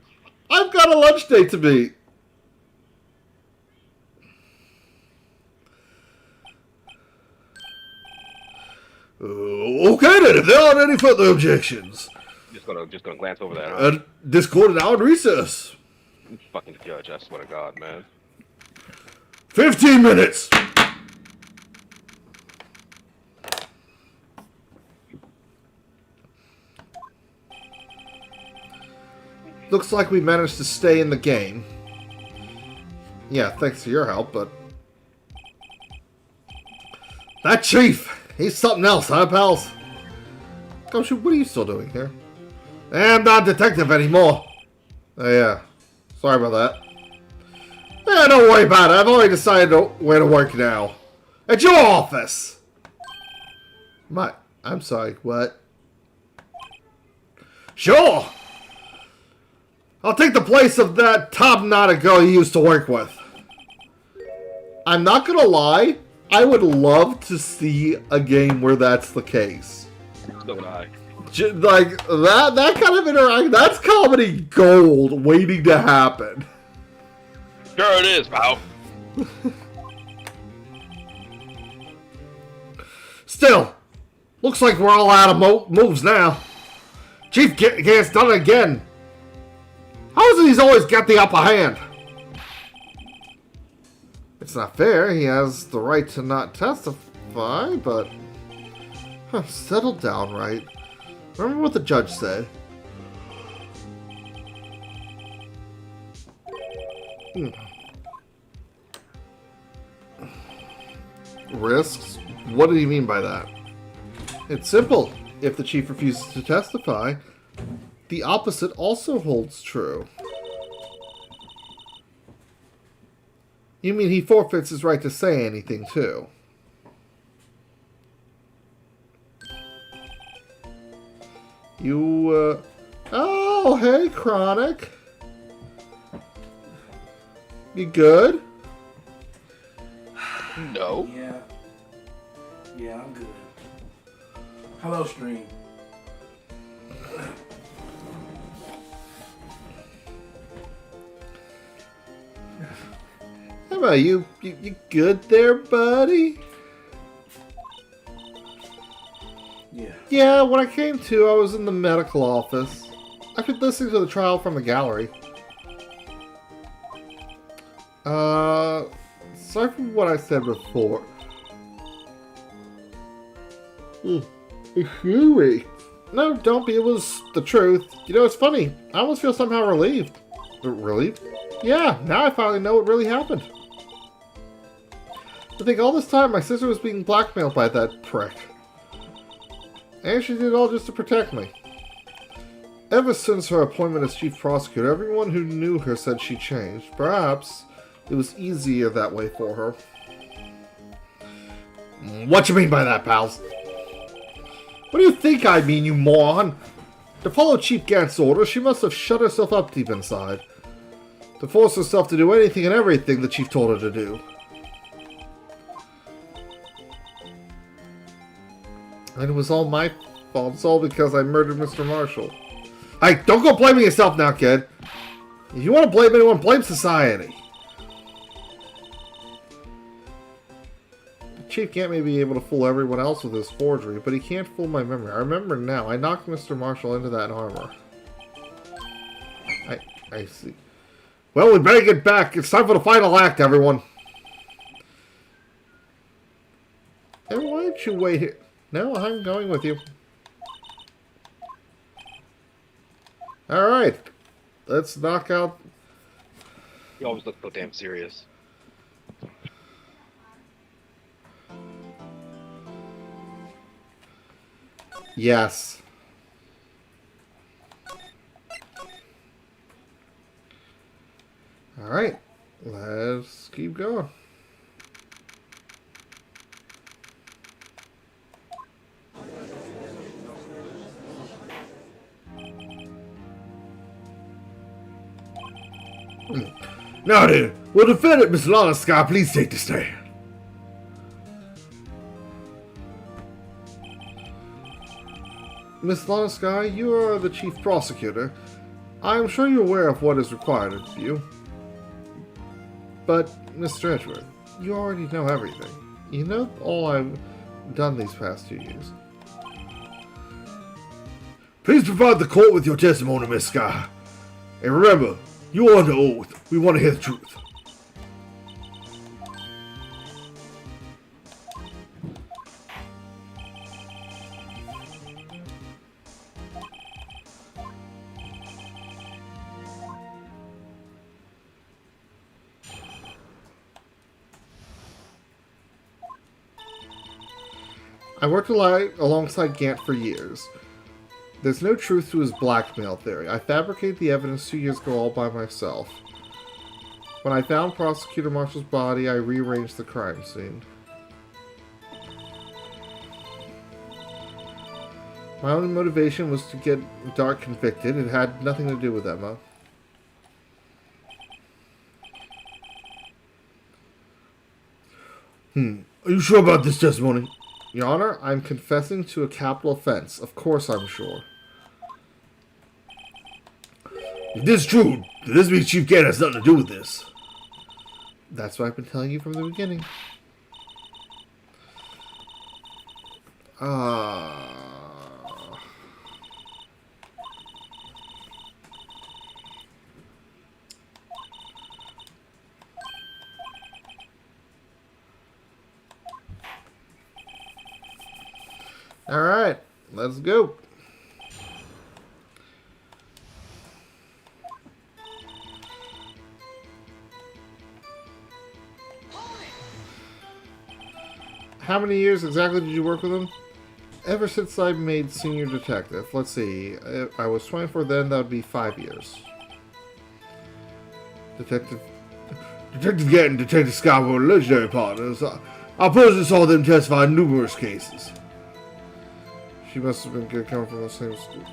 S1: I've got a lunch date to meet.
S4: Okay then, if there aren't any further objections.
S2: Just gonna glance over that, huh?
S4: This court is now in recess.
S2: You fucking judge, I swear to God, man.
S4: 15 minutes!
S1: Looks like we managed to stay in the game. Yeah, thanks to your help, but... That chief! He's something else, huh, pals? Gumshoe, what are you still doing here? I'm not a detective anymore. Oh, yeah. Sorry about that. Yeah, don't worry about it. I've already decided where to work now. At your office! I'm sorry, what? Sure! I'll take the place of that top-knotted girl you used to work with. I'm not gonna lie, I would love to see a game where that's the case.
S2: So would I.
S1: Like, that kind of interaction, that's comedy gold waiting to happen.
S2: Sure it is, pal.
S1: Still, looks like we're all out of moves now. Chief Gant's done it again. How is it he's always got the upper hand? It's not fair. He has the right to not testify, but... settle down, Wright. Remember what the judge said. Risks? What do you mean by that? It's simple. If the chief refuses to testify, the opposite also holds true. You mean he forfeits his right to say anything, too? You, Oh, hey, Chronic. You good?
S2: No.
S5: Yeah, I'm good. Hello, stream.
S1: How about you? You good there, buddy?
S5: Yeah.
S1: Yeah, when I came to, I was in the medical office. I've been listening to the trial from the gallery. Sorry for what I said before. Excuse me. No, don't be. It was the truth. You know, it's funny. I almost feel somehow relieved. Relieved? Yeah, now I finally know what really happened. I think all this time my sister was being blackmailed by that prick. And she did it all just to protect me. Ever since her appointment as chief prosecutor, everyone who knew her said she changed. Perhaps it was easier that way for her. What you mean by that, pals? What do you think I mean, you moron? To follow Chief Gant's orders, she must have shut herself up deep inside. To force herself to do anything and everything the chief told her to do. And it was all my fault. It's all because I murdered Mr. Marshall. Hey, don't go blaming yourself now, kid. If you want to blame anyone, blame society. Chief Gant may be able to fool everyone else with his forgery, but he can't fool my memory. I remember now. I knocked Mr. Marshall into that armor. I see. Well, we better get back. It's time for the final act, everyone. And why don't you wait here? No, I'm going with you. Alright. Let's knock out...
S2: You always look so damn serious.
S1: Yes. Alright. Let's keep going.
S4: Now then, will the defendant, Miss Lana Sky, please take the stand?
S1: Miss Lana Sky, you are the chief prosecutor. I am sure you're aware of what is required of you. But, Mr. Edgeworth, you already know everything. You know all I've done these past 2 years.
S4: Please provide the court with your testimony, Miss Sky. And remember, you are under oath. We want to hear the truth.
S1: I worked alongside Gant for years. There's no truth to his blackmail theory. I fabricated the evidence 2 years ago all by myself. When I found Prosecutor Marshall's body, I rearranged the crime scene. My only motivation was to get Dark convicted. It had nothing to do with Emma.
S4: Are you sure about this testimony?
S1: Your Honor, I'm confessing to a capital offense. Of course I'm sure.
S4: If this is true, then this means Chief Gant has nothing to do with this.
S1: That's what I've been telling you from the beginning. Alright, let's go. How many years exactly did you work with him? Ever since I made senior detective. Let's see. I was 24 then, that would be 5 years.
S4: Detective Gant and Detective Scott were legendary partners. I personally saw them testify in numerous cases.
S1: She must have been good coming from the same school.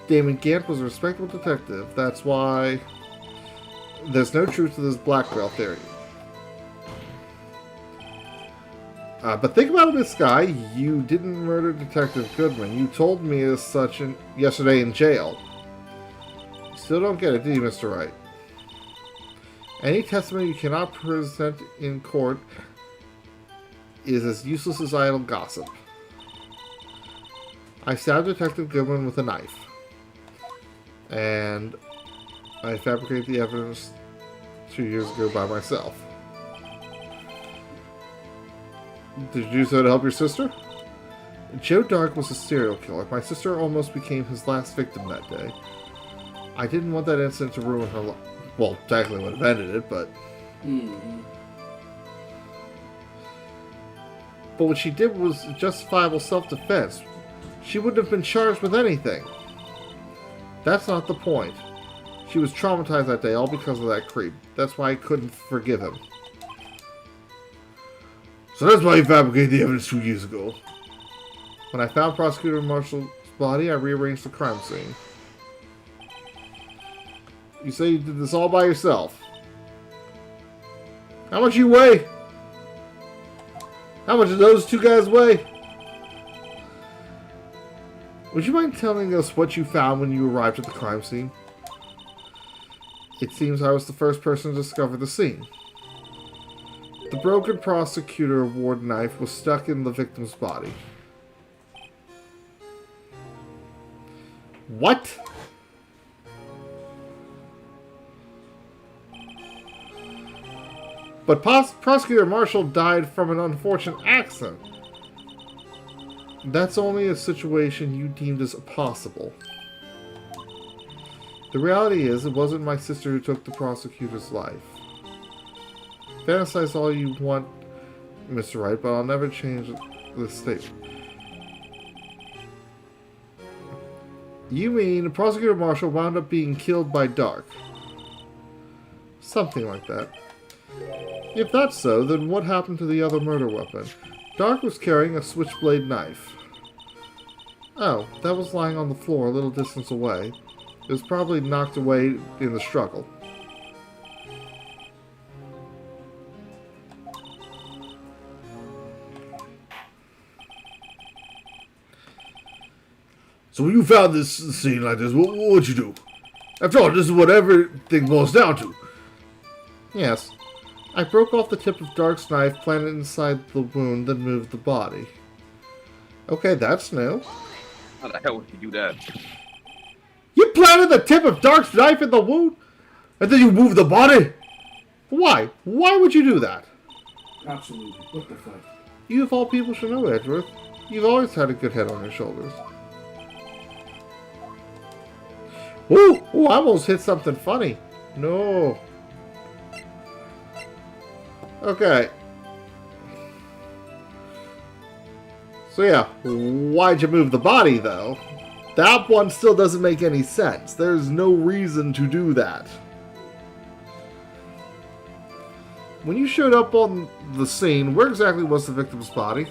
S1: Damon Gant was a respectable detective. That's why there's no truth to this blackmail theory. But think about it, this guy. You didn't murder Detective Goodman. You told me as such yesterday in jail. Still don't get it, do you, Mr. Wright? Any testimony you cannot present in court is as useless as idle gossip. I stabbed Detective Goodman with a knife. And I fabricated the evidence 2 years ago by myself. Did you do so to help your sister? Joe Dark was a serial killer. My sister almost became his last victim that day. I didn't want that incident to ruin her life. Well, technically would have ended it, but... But what she did was justifiable self-defense. She wouldn't have been charged with anything. That's not the point. She was traumatized that day, all because of that creep. That's why I couldn't forgive him.
S4: So that's why you fabricated the evidence 2 years ago.
S1: When I found Prosecutor Marshall's body, I rearranged the crime scene. You say you did this all by yourself. How much you weigh? How much do those two guys weigh? Would you mind telling us what you found when you arrived at the crime scene? It seems I was the first person to discover the scene. The broken prosecutor award knife was stuck in the victim's body. What? But Prosecutor Marshall died from an unfortunate accident. That's only a situation you deemed as possible. The reality is, it wasn't my sister who took the prosecutor's life. Fantasize all you want, Mr. Wright, but I'll never change this statement. You mean Prosecutor Marshall wound up being killed by Dark? Something like that. If that's so, then what happened to the other murder weapon? Dark was carrying a switchblade knife. Oh, that was lying on the floor a little distance away. It was probably knocked away in the struggle.
S4: So when you found this scene like this, what'd you do? After all, this is what everything boils down to.
S1: Yes. I broke off the tip of Dark's knife, planted it inside the wound, then moved the body. Okay, that's new.
S2: How the hell would you do that?
S1: You planted the tip of Dark's knife in the wound?
S4: And then you moved the body?
S1: Why? Why would you do that?
S5: Absolutely. What the fuck?
S1: You of all people should know, Edgeworth. You've always had a good head on your shoulders. Ooh, I almost hit something funny. No. Okay. So yeah, why'd you move the body, though? That one still doesn't make any sense. There's no reason to do that. When you showed up on the scene, where exactly was the victim's body?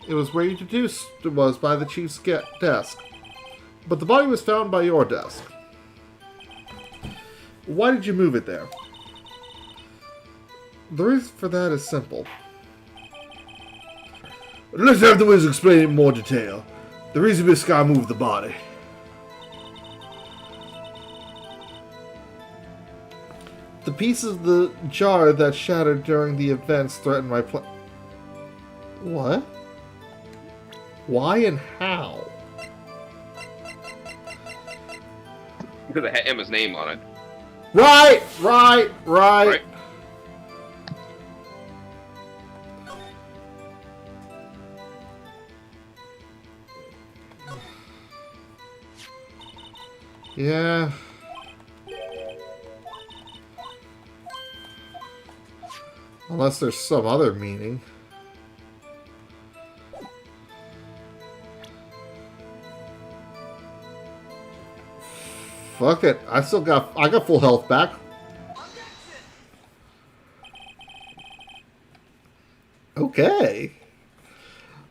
S1: It was where you deduced it was by the chief's desk. But the body was found by your desk. Why did you move it there? The reason for that is simple.
S4: Let's have the wizard explain it in more detail. The reason Miss Sky moved the body.
S1: The pieces of the jar that shattered during the events threatened my plan. What? Why and how?
S6: Because it had Emma's name on it.
S1: Right.
S6: Right.
S1: Yeah. Unless there's some other meaning. Fuck it. I got full health back. Okay.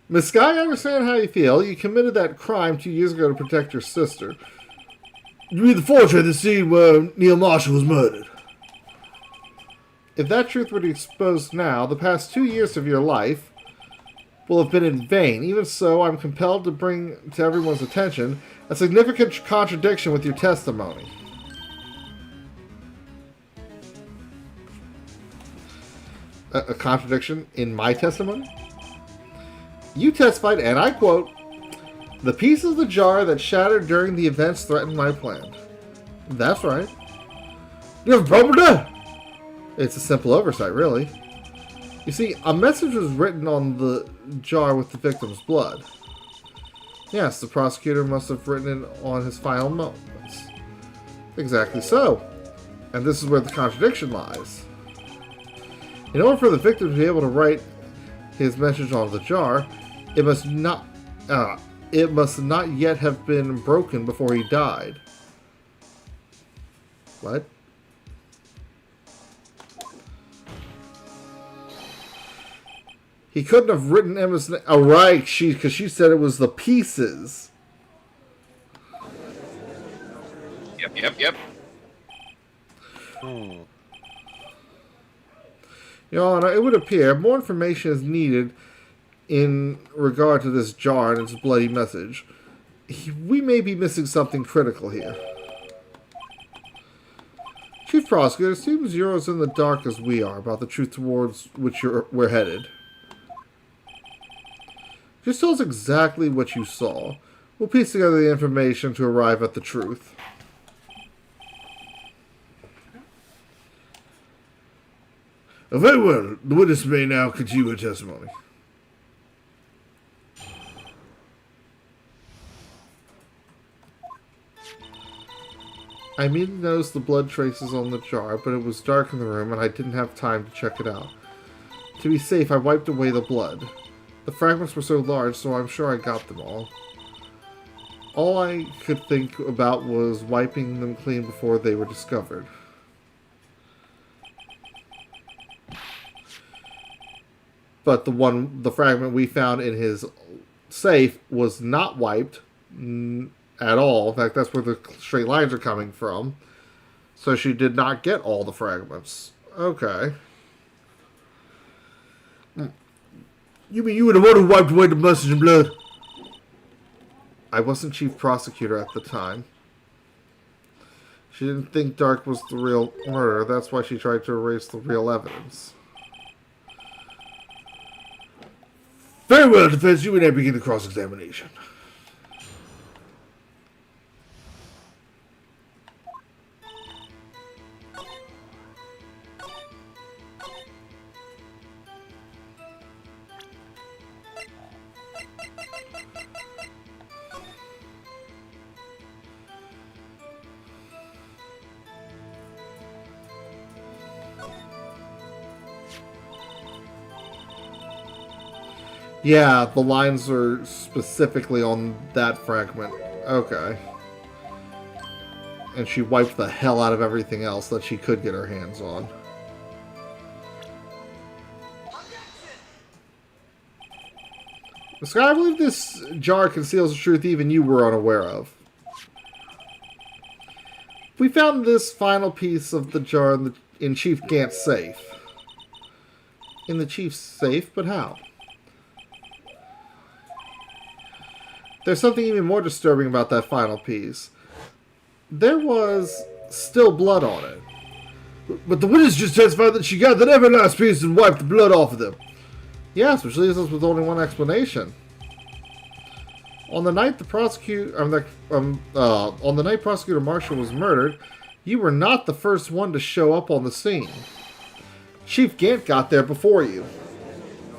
S1: Miss Sky, I understand how you feel. You committed that crime 2 years ago to protect your sister.
S4: You mean the forgery at the scene where Neil Marshall was murdered?
S1: If that truth were to be exposed now, the past 2 years of your life will have been in vain. Even so, I'm compelled to bring to everyone's attention a significant contradiction with your testimony. A contradiction in my testimony? You testified, and I quote, "The pieces of the jar that shattered during the events threatened my plan." That's right.
S4: You have a problem with that?
S1: It's a simple oversight, really. You see, a message was written on the jar with the victim's blood. Yes, the prosecutor must have written it on his final moments. Exactly so. And this is where the contradiction lies. In order for the victim to be able to write his message on the jar, it must not yet have been broken before he died. What? He couldn't have written Emma's name. Oh, right, because she said it was the pieces.
S6: Yep.
S1: Your Honor, it would appear more information is needed in regard to this jar and its bloody message. We may be missing something critical here. Chief Prosecutor, it seems you're as in the dark as we are about the truth towards which we're headed. Just tell us exactly what you saw. We'll piece together the information to arrive at the truth.
S4: Very well. The witness may now continue her testimony.
S1: I immediately noticed the blood traces on the jar, but it was dark in the room and I didn't have time to check it out. To be safe, I wiped away the blood. The fragments were so large, so I'm sure I got them all. All I could think about was wiping them clean before they were discovered. But the fragment we found in his safe was not wiped at all. In fact, that's where the straight lines are coming from. So she did not get all the fragments. Okay.
S4: You mean you were the one who wiped away the message in blood?
S1: I wasn't chief prosecutor at the time. She didn't think Dark was the real murderer. That's why she tried to erase the real evidence.
S4: Very well, defense. You may now begin the cross-examination.
S1: Yeah, the lines are specifically on that fragment. Okay. And she wiped the hell out of everything else that she could get her hands on. Sky, I believe this jar conceals a truth even you were unaware of. We found this final piece of the jar in Chief Gant's safe. In the Chief's safe, but how? There's something even more disturbing about that final piece. There was still blood on it.
S4: But the witness just testified that she got that every last piece and wiped the blood off of them.
S1: Yes, which leaves us with only one explanation. On the night Prosecutor Marshall was murdered, you were not the first one to show up on the scene. Chief Gant got there before you,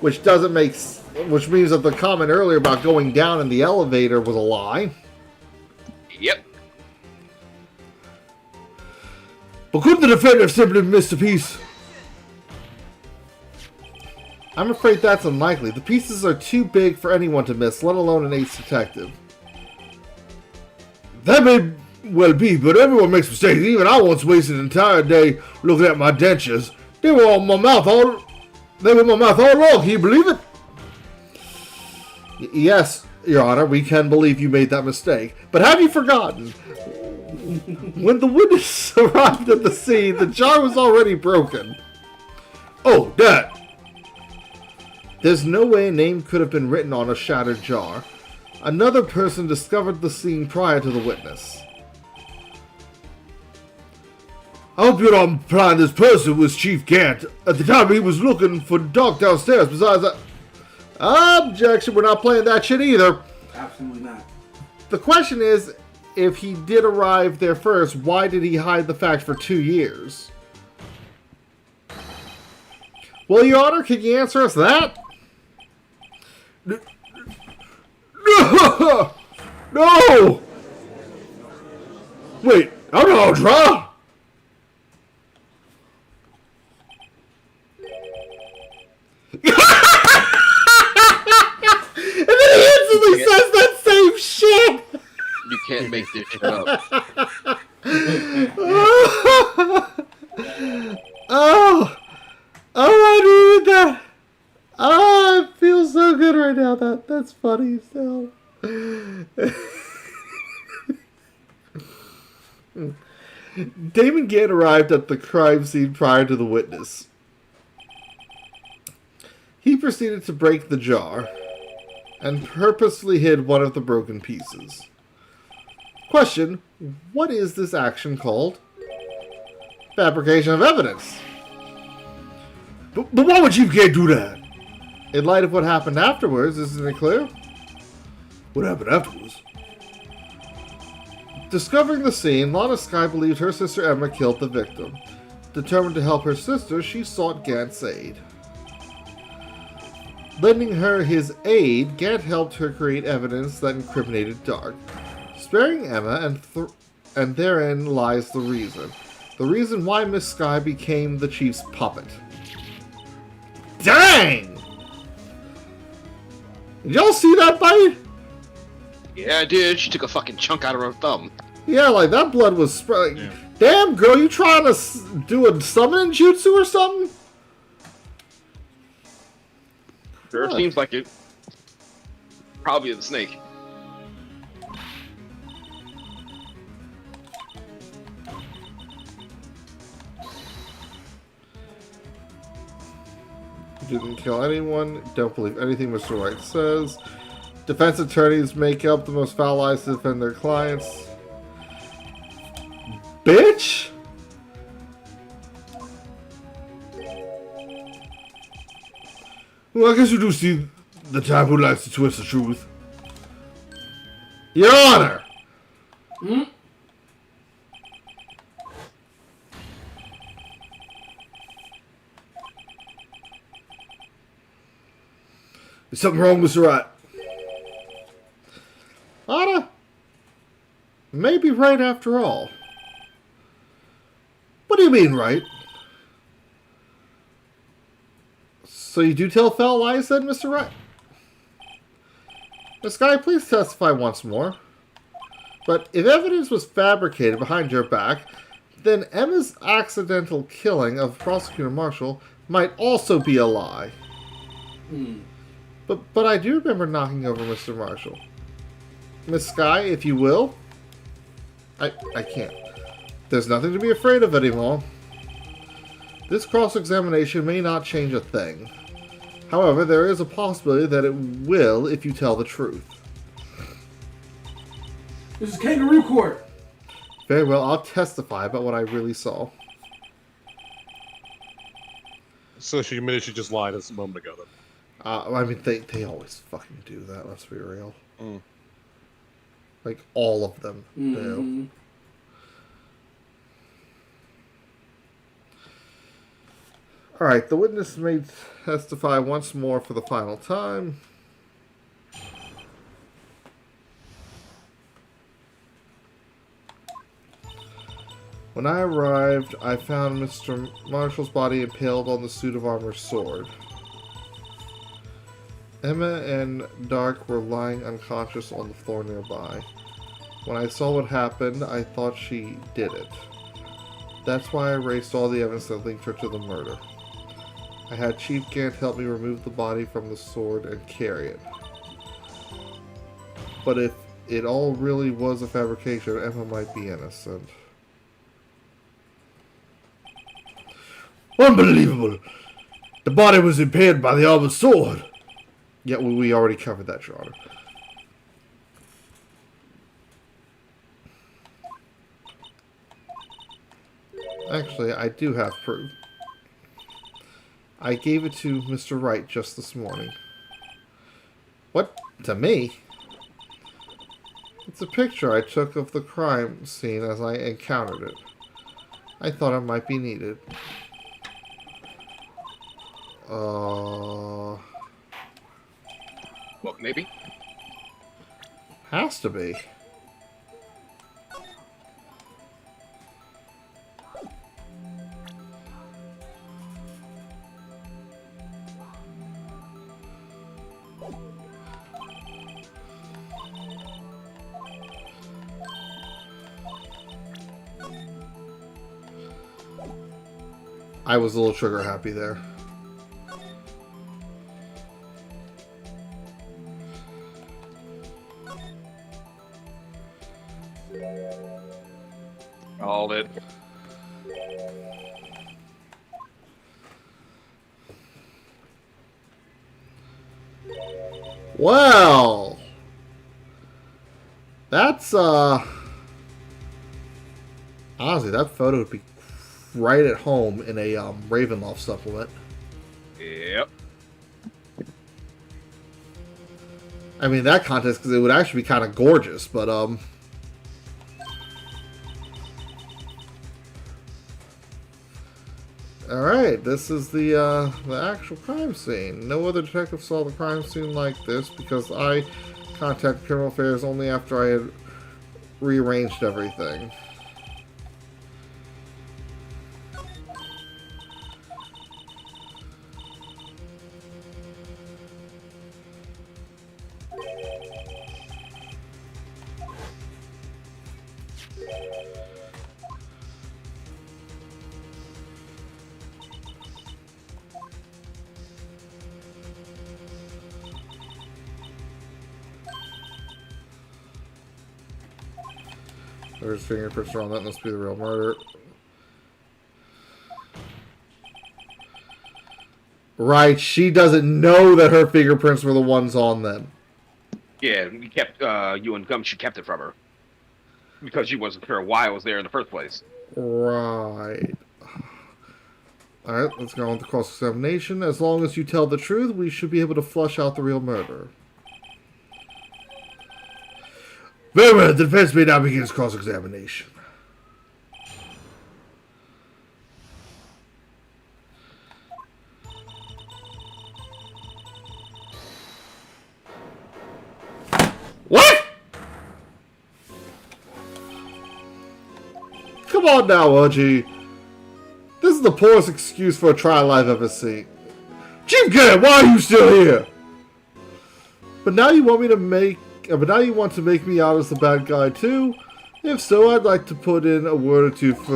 S1: which means that the comment earlier about going down in the elevator was a lie.
S6: Yep.
S4: But couldn't the defendant have simply missed a piece?
S1: I'm afraid that's unlikely. The pieces are too big for anyone to miss, let alone an ace detective.
S4: That may well be, but everyone makes mistakes. Even I once wasted an entire day looking at my dentures. They were in my mouth all along. Can you believe it?
S1: Yes, Your Honor, we can believe you made that mistake. But have you forgotten? When the witness arrived at the scene, the jar was already broken.
S4: Oh, that.
S1: There's no way a name could have been written on a shattered jar. Another person discovered the scene prior to the witness.
S4: I hope you're not implying this person was Chief Gant. At the time, he was looking for Doc downstairs. Besides that...
S1: Objection, we're not playing that shit either.
S5: Absolutely not.
S1: The question is, if he did arrive there first, why did he hide the fact for 2 years? Well, Your Honor, can you answer us that?
S4: No! No! Wait, I'm not on trial.
S1: And then he instantly says that same shit!
S2: You can't make this shit up.
S1: Oh, I needed that. Oh, it feels so good right now. That's funny still. Damon Gant arrived at the crime scene prior to the witness. He proceeded to break the jar and purposely hid one of the broken pieces. Question: what is this action called? Fabrication of evidence.
S4: But why would Chief Gant do that?
S1: In light of what happened afterwards, isn't it clear?
S4: What happened afterwards?
S1: Discovering the scene, Lana Skye believed her sister Emma killed the victim. Determined to help her sister, she sought Gant's aid. Lending her his aid, Gant helped her create evidence that incriminated Dark. Sparing Emma, and therein lies the reason. The reason why Miss Skye became the Chief's puppet. Dang! Did y'all see that bite?
S2: Yeah, I did. She took a fucking chunk out of her thumb.
S1: Yeah, like that blood was spread.
S3: Yeah.
S1: Damn, girl, you trying to do a summoning jutsu or something?
S2: Sure,
S1: Huh.
S2: seems like it. Probably the snake.
S1: Didn't kill anyone. Don't believe anything Mr. Wright says. Defense attorneys make up the most foul lies to defend their clients. Bitch!
S4: Well, I guess you do see the type who likes to twist the truth.
S1: Your Honor!
S4: Is something wrong, Mr. Wright?
S1: Honor? Maybe right after all.
S4: What do you mean, right?
S1: So you do tell foul lies then, Mr. Wright? Miss Guy, please testify once more. But if evidence was fabricated behind your back, then Emma's accidental killing of Prosecutor Marshall might also be a lie. But I do remember knocking over Mr. Marshall. Miss Skye, if you will. I can't. There's nothing to be afraid of anymore. This cross-examination may not change a thing. However, there is a possibility that it will if you tell the truth.
S5: This is kangaroo court.
S1: Very well, I'll testify about what I really saw.
S3: So she admitted she just lied a moment ago, then.
S1: I mean, they always fucking do that, let's be real.
S3: Mm.
S1: Like, all of them do. Alright, the witness may testify once more for the final time. When I arrived, I found Mr. Marshall's body impaled on the suit of armor's sword. Emma and Dark were lying unconscious on the floor nearby. When I saw what happened, I thought she did it. That's why I erased all the evidence that linked her to the murder. I had Chief Gant help me remove the body from the sword and carry it. But if it all really was a fabrication, Emma might be innocent.
S4: Unbelievable! The body was impaled by the armored sword.
S1: Yeah, we already covered that, Your Honor. Actually, I do have proof. I gave it to Mr. Wright just this morning. What? To me? It's a picture I took of the crime scene as I encountered it. I thought it might be needed.
S6: Well, maybe.
S1: Has to be. I was a little trigger happy there.
S6: All it.
S1: Well, that's honestly, that photo would be right at home in a Ravenloft supplement.
S6: Yep.
S1: I mean, that contest, because it would actually be kind of gorgeous, but Alright, this is the actual crime scene. No other detective saw the crime scene like this because I contacted Criminal Affairs only after I had rearranged everything. There's fingerprints on that. Must be the real murder. Right, she doesn't know that her fingerprints were the ones on them.
S6: Yeah, we kept you and Gum. She kept it from her because she wasn't sure why it was there in the first place.
S1: Right. Alright, let's go on with the cross-examination. As long as you tell the truth, we should be able to flush out the real murderer.
S4: Very well, the defense may now begin its cross-examination.
S1: What? Come on now, Archie. This is the poorest excuse for a trial I've ever seen.
S4: Chief Gant, why are you still here?
S1: But now you want me to make... But now you want to make me out as the bad guy too? If so, I'd like to put in a word or two for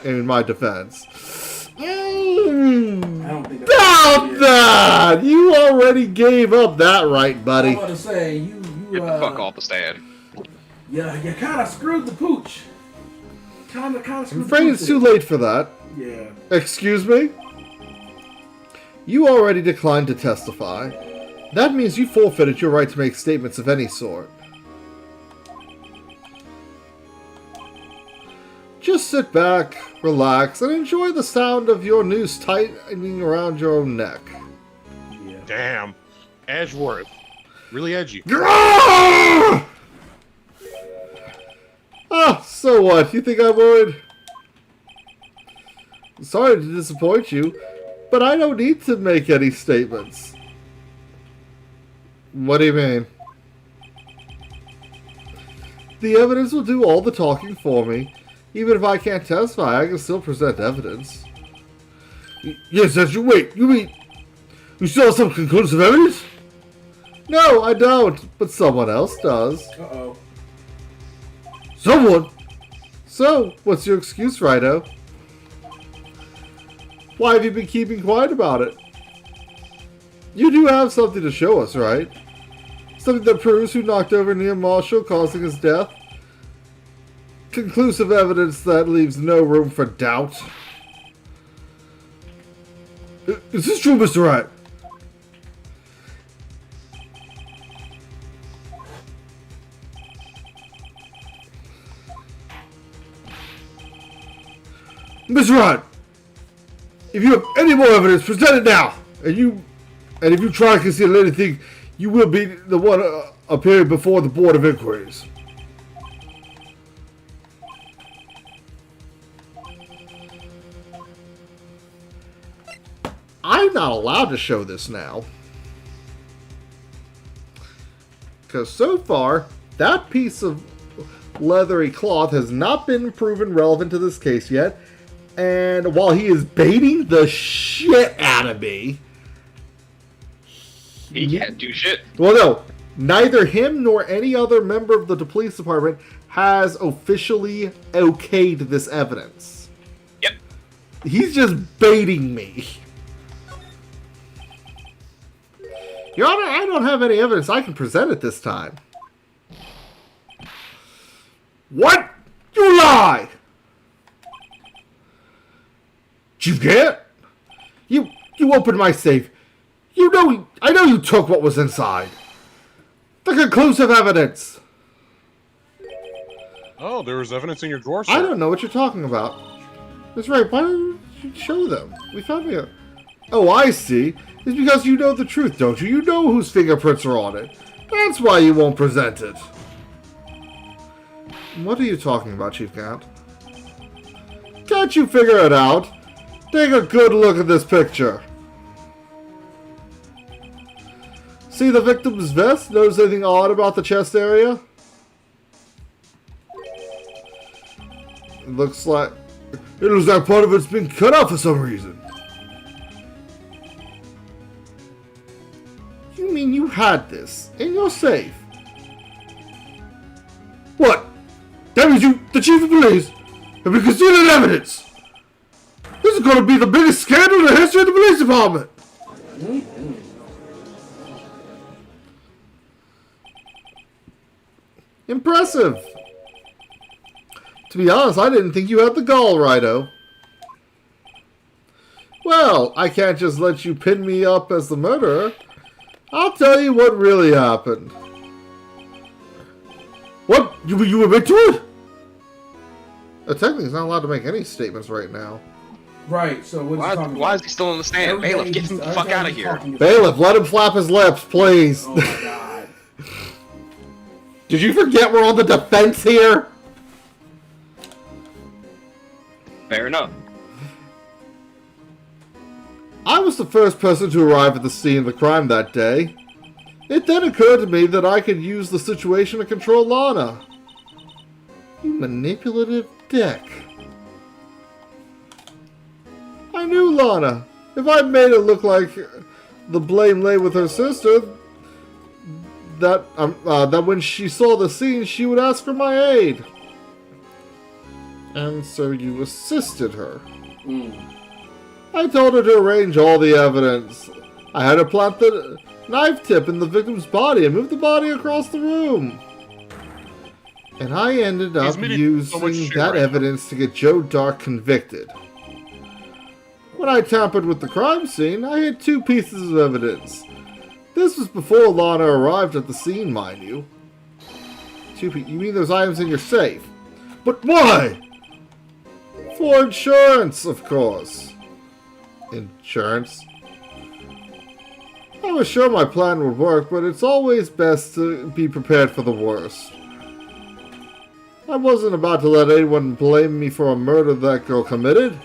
S1: in my defense.
S5: I don't think that's
S1: Doubt that! You already gave up that right, buddy.
S5: I was about to say you
S6: Get the fuck off the stand.
S5: Yeah, you kind of screwed the pooch. Kind of
S1: I'm
S5: screwed.
S1: afraid
S5: the
S1: it's
S5: pooch
S1: too
S5: there.
S1: late for that.
S5: Yeah.
S1: Excuse me? You already declined to testify. That means you forfeited your right to make statements of any sort. Just sit back, relax, and enjoy the sound of your noose tightening around your own neck.
S5: Yeah.
S3: Damn. Edgeworth. Really edgy.
S1: Ah, so what? You think I'm worried? Sorry to disappoint you, but I don't need to make any statements. What do you mean? The evidence will do all the talking for me. Even if I can't testify, I can still present evidence.
S4: Yes, that's you. Wait, you mean you still have some conclusive evidence?
S1: No, I don't, but someone else does.
S5: Uh-oh.
S4: Someone?
S1: So, what's your excuse, Righto? Why have you been keeping quiet about it? You do have something to show us, right? Something that proves who knocked over Neil Marshall, causing his death? Conclusive evidence that leaves no room for doubt.
S4: Is this true, Mr. Wright? Mr. Wright, if you have any more evidence, present it now. And if you try to conceal anything, you will be the one appearing before the Board of Inquiries.
S1: I'm not allowed to show this now. Because so far, that piece of leathery cloth has not been proven relevant to this case yet. And while he is baiting the shit out of me...
S6: He can't do shit.
S1: Well, no. Neither him nor any other member of the police department has officially okayed this evidence.
S6: Yep.
S1: He's just baiting me. Your Honor, I don't have any evidence I can present at this time.
S4: What? You lie! Chief Gant?
S1: You opened my safe. I know you took what was inside. The conclusive evidence.
S3: Oh, there was evidence in your drawer, sir.
S1: I don't know what you're talking about. That's right. Why don't you show them? We found it. Oh, I see. It's because you know the truth, don't you? You know whose fingerprints are on it. That's why you won't present it. What are you talking about, Chief Gant? Can't you figure it out? Take a good look at this picture. See the victim's vest? Notice anything odd about the chest area? It looks like
S4: part of it's been cut out for some reason.
S1: You mean you had this in your safe?
S4: What? That means you, the Chief of Police, have been concealing evidence. This is going to be the biggest scandal in the history of the police department.
S1: Impressive. To be honest, I didn't think you had the gall, Righto. Well, I can't just let you pin me up as the murderer. I'll tell you what really happened.
S4: What? You admit to it?
S1: Technically, he's not allowed to make any statements right now.
S5: Right, so what's he talking
S6: Why
S5: about?
S6: is he still on the stand? Bailiff, get him the fuck out of here.
S1: Bailiff, let him flap his lips, please.
S5: Oh my god.
S1: Did you forget we're on the defense here?
S6: Fair enough.
S1: I was the first person to arrive at the scene of the crime that day. It then occurred to me that I could use the situation to control Lana. You manipulative dick. I knew Lana. If I made it look like the blame lay with her sister, that when she saw the scene, she would ask for my aid. And so you assisted her. I told her to arrange all the evidence. I had her plant the knife tip in the victim's body and move the body across the room. And I ended up using that evidence to get Joe Dark convicted. When I tampered with the crime scene, I had 2 pieces of evidence. This was before Lana arrived at the scene, mind you. You mean those items in your safe?
S4: But why?
S1: For insurance, of course. Insurance? I was sure my plan would work, but it's always best to be prepared for the worst. I wasn't about to let anyone blame me for a murder that girl committed.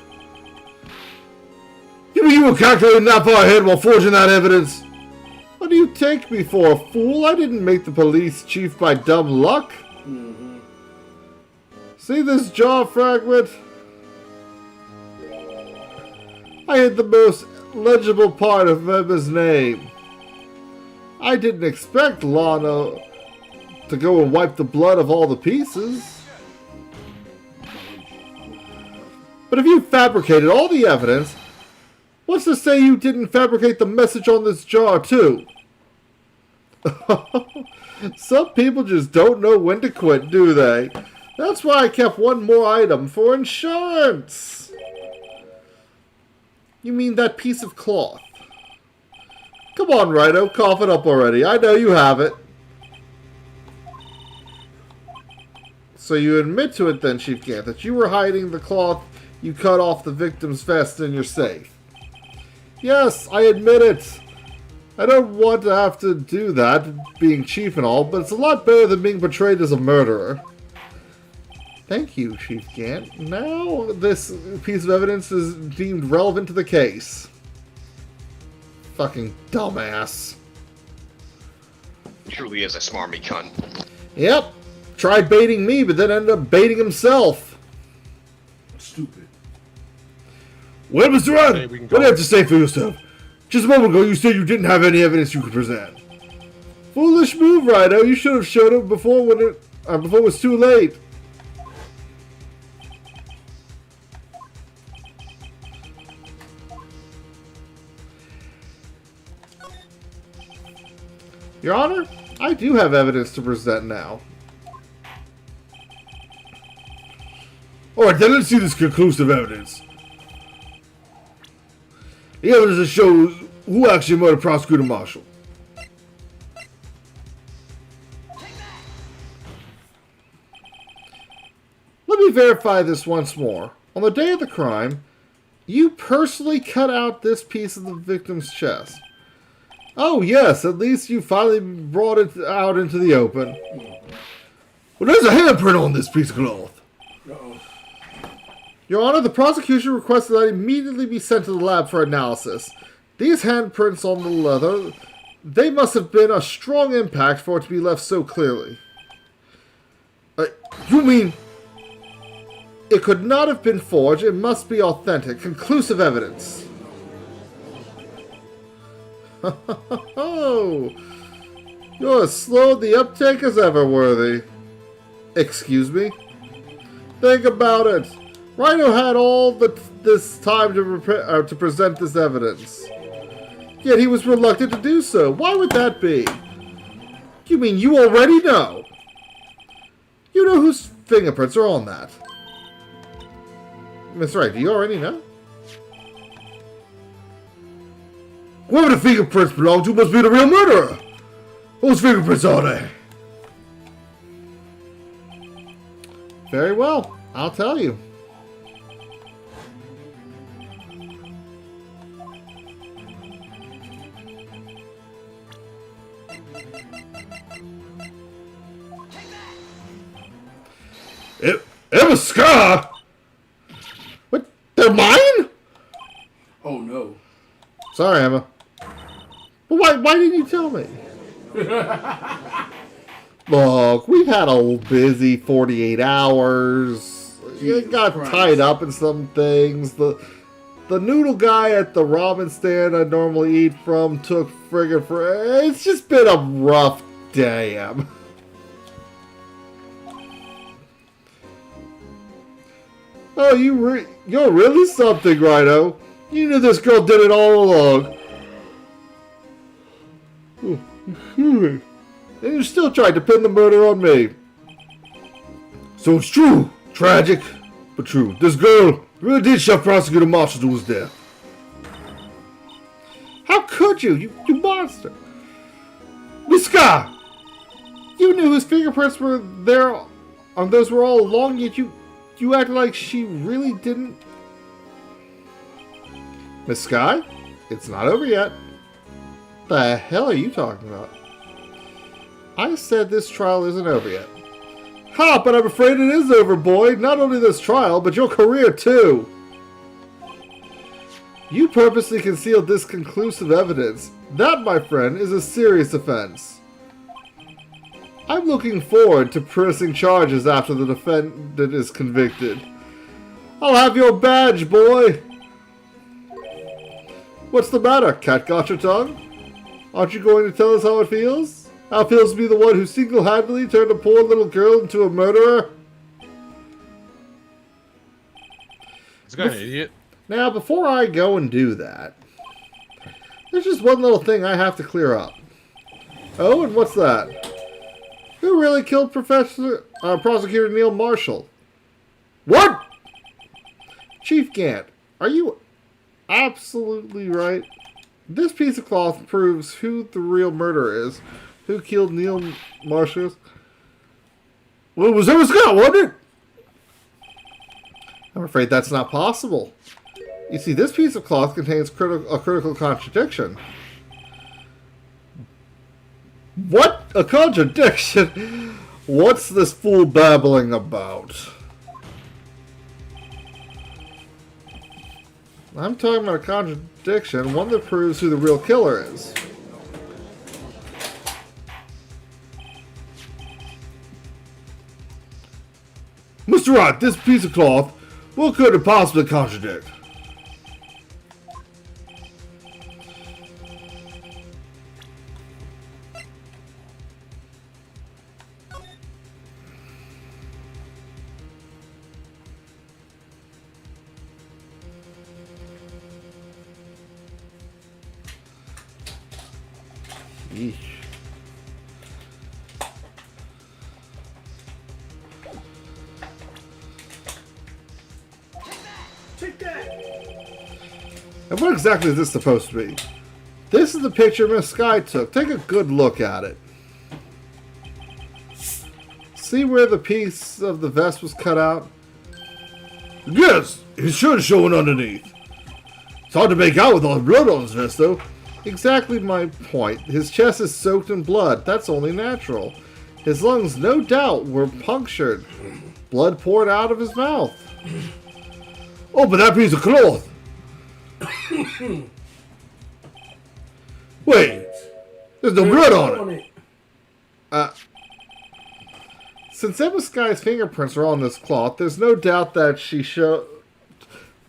S4: You were calculating that far ahead while forging that evidence?
S1: What do you take me for, a fool? I didn't make the police chief by dumb luck. See this jaw fragment? I hid the most legible part of Emma's name. I didn't expect Lana to go and wipe the blood of all the pieces. But if you fabricated all the evidence, what's to say you didn't fabricate the message on this jar too? Some people just don't know when to quit, do they? That's why I kept one more item for insurance. You mean that piece of cloth? Come on, Rhino, cough it up already. I know you have it. So you admit to it then, Chief Gant, that you were hiding the cloth you cut off the victim's vest in your safe. Yes, I admit it. I don't want to have to do that, being chief and all, but it's a lot better than being portrayed as a murderer. Thank you, Chief Gant. Now this piece of evidence is deemed relevant to the case. Fucking dumbass.
S6: Truly is a smarmy cunt.
S1: Yep. Tried baiting me, but then ended up baiting himself.
S5: Stupid.
S4: Well, Mr. Rod,
S3: Hey, we can
S4: what do
S3: go.
S4: you have to say for yourself? Just a moment ago, you said you didn't have any evidence you could present.
S1: Foolish move, Rhino. You should have showed up before before it was too late. Your Honor, I do have evidence to present now.
S4: Alright, then let's see this conclusive evidence. The evidence that shows who actually murdered Prosecutor Marshall.
S1: Let me verify this once more. On the day of the crime, you personally cut out this piece of the victim's chest. Oh yes, at least you finally brought it out into the open.
S4: Well, there's a handprint on this piece of cloth.
S5: Uh-oh.
S1: Your Honor, the prosecution requested that I immediately be sent to the lab for analysis. These handprints on the leather, they must have been a strong impact for it to be left so clearly.
S4: You mean...
S1: It could not have been forged. It must be authentic, conclusive evidence. Oh, you're as slow at the uptake as ever, Worthy. Excuse me? Think about it. Rhino had all this time to present this evidence. Yet he was reluctant to do so. Why would that be? You mean you already know? You know whose fingerprints are on that? Miss Wright, do you already know?
S4: Whoever the fingerprints belong to must be the real murderer. Whose fingerprints are they?
S1: Very well. I'll tell you.
S4: Emma Scar?
S1: What? They're mine?
S5: Oh no.
S1: Sorry, Emma. But why didn't you tell me? Look, we've had a busy 48 hours. You
S5: Jesus
S1: got
S5: Christ.
S1: tied up in some things. The noodle guy at the ramen stand I normally eat from took friggin' It's just been a rough day, Em. Oh, you're really something, Rhino. You knew this girl did it all along. And you still tried to pin the murder on me.
S4: So it's true. Tragic, but true. This girl really did shove Prosecutor Marshall to his death.
S1: How could you? You monster.
S4: Miss Scar!
S1: You knew his fingerprints were there. Those were all along, yet you You acted like she really didn't... Miss Sky? It's not over yet. The hell are you talking about? I said this trial isn't over yet. Ha! But I'm afraid it is over, boy. Not only this trial, but your career, too. You purposely concealed this conclusive evidence. That, my friend, is a serious offense. I'm looking forward to pressing charges after the defendant is convicted. I'll have your badge, boy. What's the matter? Cat got your tongue? Aren't you going to tell us how it feels? How it feels to be the one who single-handedly turned a poor little girl into a murderer?
S3: This guy an idiot.
S1: Now, before I go and do that, there's just one little thing I have to clear up. Oh, and what's that? Who really killed Prosecutor Neil Marshall? What? Chief Gant, are you absolutely right? This piece of cloth proves who the real murderer is. Who killed Neil Marshall? Well, it was Emma Scott, wasn't it? I'm afraid that's not possible. You see, this piece of cloth contains a critical contradiction. What? A contradiction? What's this fool babbling about? I'm talking about a contradiction, one that proves who the real killer is.
S4: Mr. Wright, this piece of cloth, what could it possibly contradict?
S1: Yeesh.
S5: Take that!
S1: And what exactly is this supposed to be? This is the picture Miss Sky took. Take a good look at it. See where the piece of the vest was cut out?
S4: Yes, his shirt is showing underneath. It's hard to make out with all the blood on his vest, though.
S1: Exactly my point. His chest is soaked in blood. That's only natural. His lungs, no doubt, were punctured. Blood poured out of his mouth.
S4: Oh, but that piece of cloth. Wait, there's no blood on it.
S1: Since Emma Sky's fingerprints are on this cloth, there's no doubt that she showed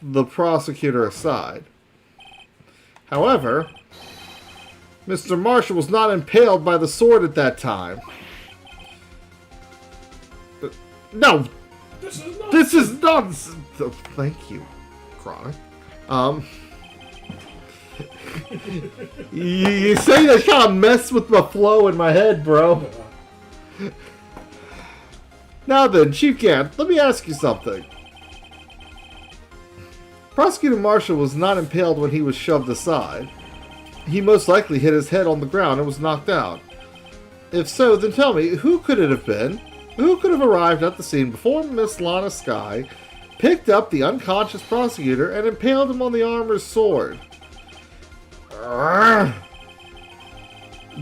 S1: the prosecutor aside. However, Mr. Marshall was not impaled by the sword at that time. No! This is nonsense! Oh, thank you, Chronic. You say that kind of mess with my flow in my head, bro. Now then, Chief Gant, let me ask you something. Prosecutor Marshall was not impaled when he was shoved aside. He most likely hit his head on the ground and was knocked out. If so, then tell me, who could it have been? Who could have arrived at the scene before Miss Lana Sky, picked up the unconscious prosecutor, and impaled him on the armor's sword?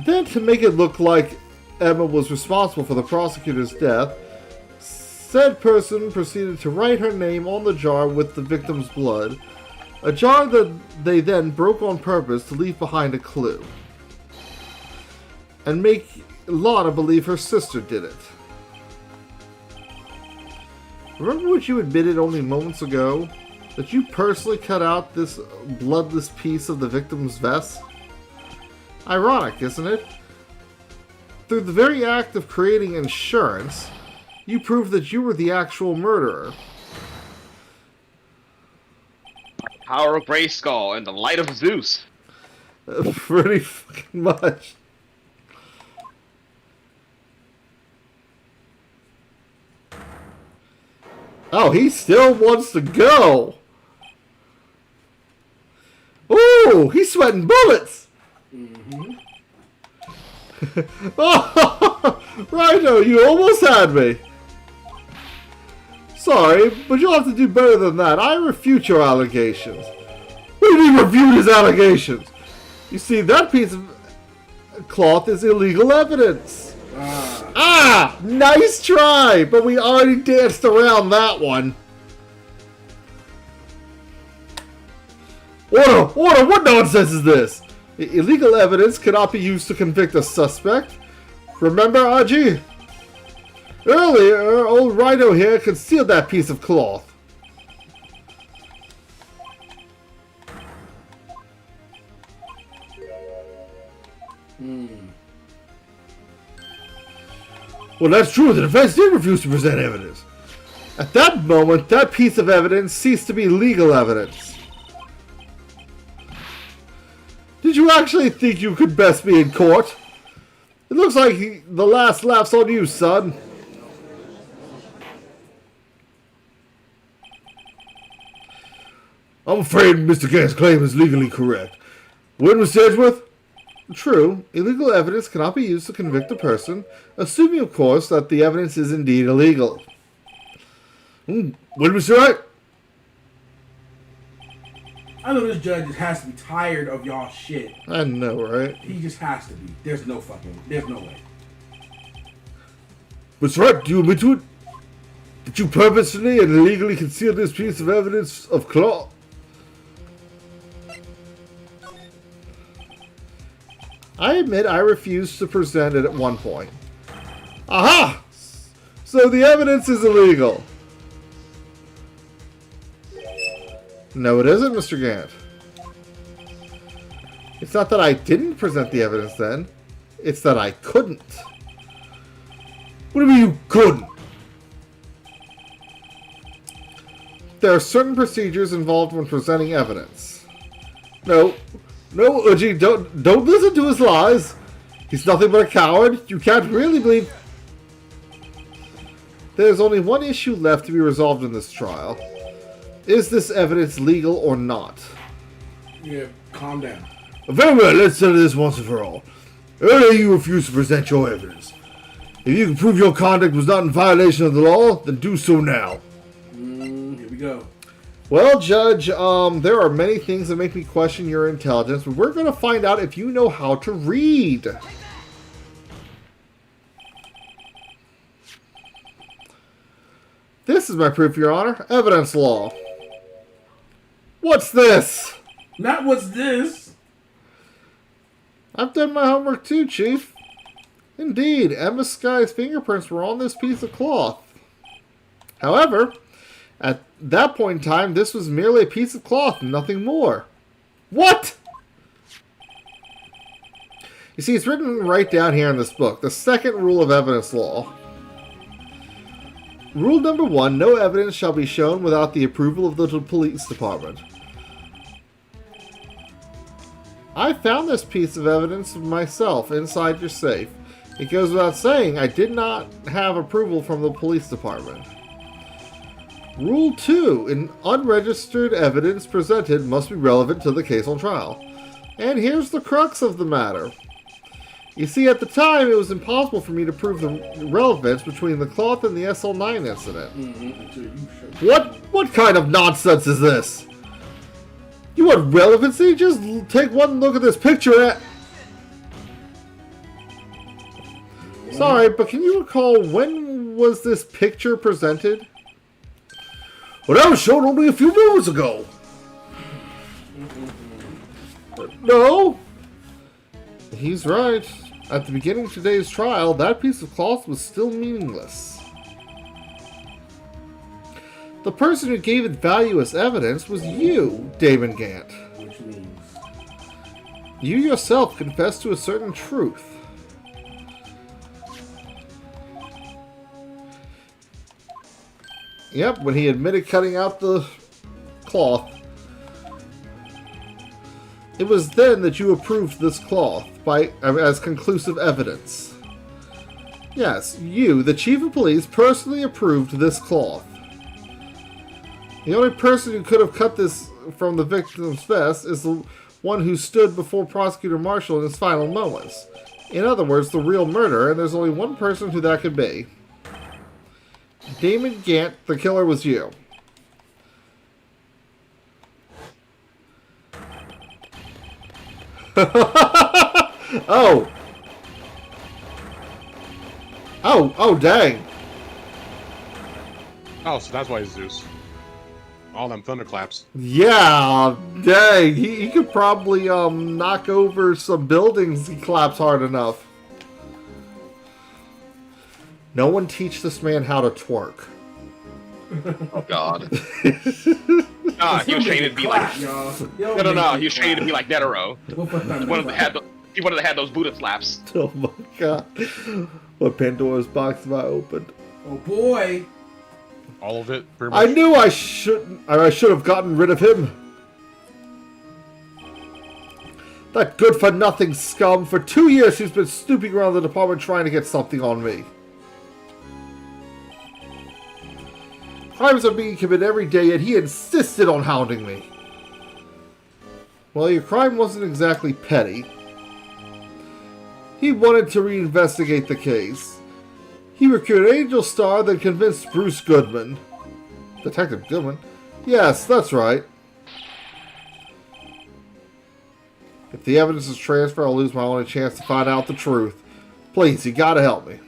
S1: Then, to make it look like Emma was responsible for the prosecutor's death, said person proceeded to write her name on the jar with the victim's blood, a jar that they then broke on purpose to leave behind a clue, and make Lana believe her sister did it. Remember what you admitted only moments ago? That you personally cut out this bloodless piece of the victim's vest? Ironic, isn't it? Through the very act of creating insurance, you proved that you were the actual murderer.
S6: Power of Grayskull and the light of Zeus.
S1: Pretty fucking much. Oh, he still wants to go. Ooh, he's sweating bullets. Mm-hmm. Oh, Righto, you almost had me. Sorry, but you'll have to do better than that. I refute your allegations. What do you mean refute his allegations? You see, that piece of cloth is illegal evidence. Ah, nice try, but we already danced around that one. Order, what nonsense is this? Illegal evidence cannot be used to convict a suspect. Remember, Aji? Earlier, old Rhino here concealed that piece of cloth. Well, that's true. The defense did refuse to present evidence. At that moment, that piece of evidence ceased to be legal evidence. Did you actually think you could best be in court? It looks like the last laugh's on you, son. I'm afraid Mr. Gant's claim is legally correct. When was Sedgworth? True, illegal evidence cannot be used to convict a person, assuming, of course, that the evidence is indeed illegal. When was Wright?
S5: I know this judge just has to be tired of y'all shit.
S1: I know, right?
S5: He just has to be. There's no way.
S1: Mr. Wright, do you admit to it? Did you purposely and illegally conceal this piece of evidence of cloth? I admit I refused to present it at one point. Aha! So the evidence is illegal. No, it isn't, Mr. Gant. It's not that I didn't present the evidence then. It's that I couldn't. What do you mean you couldn't? There are certain procedures involved when presenting evidence. No, Uji, don't listen to his lies. He's nothing but a coward. You can't really believe... There's only one issue left to be resolved in this trial. Is this evidence legal or not?
S5: Yeah, calm down.
S4: Very well, let's settle this once and for all. Earlier you refused to present your evidence. If you can prove your conduct was not in violation of the law, then do so now.
S5: Here we go.
S1: Well, Judge, there are many things that make me question your intelligence, but we're going to find out if you know how to read. This is my proof, Your Honor. Evidence law. What's this?
S5: Not what's this.
S1: I've done my homework too, Chief. Indeed, Emma Sky's fingerprints were on this piece of cloth. However, at that point in time, this was merely a piece of cloth and nothing more. What? You see, it's written right down here in this book. The second rule of evidence law. Rule number 1, no evidence shall be shown without the approval of the police department. I found this piece of evidence myself inside your safe. It goes without saying I did not have approval from the police department. Rule 2, an unregistered evidence presented must be relevant to the case on trial. And here's the crux of the matter. You see, at the time, it was impossible for me to prove the relevance between the cloth and the SL9 incident. What kind of nonsense is this? You want relevancy? Just take one look at this picture. Sorry, but can you recall when was this picture presented?
S4: Well, that was shown only a few moments ago.
S1: No. He's right. At the beginning of today's trial, that piece of cloth was still meaningless. The person who gave it value as evidence was you, Damon Gant.
S5: Which means...
S1: You yourself confessed to a certain truth. Yep, when he admitted cutting out the cloth. It was then that you approved this cloth as conclusive evidence. Yes, you, the chief of police, personally approved this cloth. The only person who could have cut this from the victim's vest is the one who stood before Prosecutor Marshall in his final moments. In other words, the real murderer, and there's only one person who that could be. Damon Gant, the killer was you. Oh. Oh, dang.
S3: Oh, so that's why he's Zeus. All them thunderclaps.
S1: Yeah, dang. He could probably knock over some buildings. He claps hard enough. No one teach this man how to twerk.
S2: Oh God.
S6: He was trained to be like. No. He was trained to be like Netero. He wanted to have those Buddha slaps.
S1: Oh my God. What Pandora's box have I opened?
S5: Oh boy.
S3: All of it, pretty much.
S1: I knew I should have gotten rid of him. That good-for-nothing scum. For 2 years he's been snooping around the department trying to get something on me. Crimes are being committed every day, yet he insisted on hounding me. Well, your crime wasn't exactly petty. He wanted to reinvestigate the case. He recruited Angel Star, then convinced Bruce Goodman. Detective Goodman? Yes, that's right. If the evidence is transferred, I'll lose my only chance to find out the truth. Please, you gotta help me.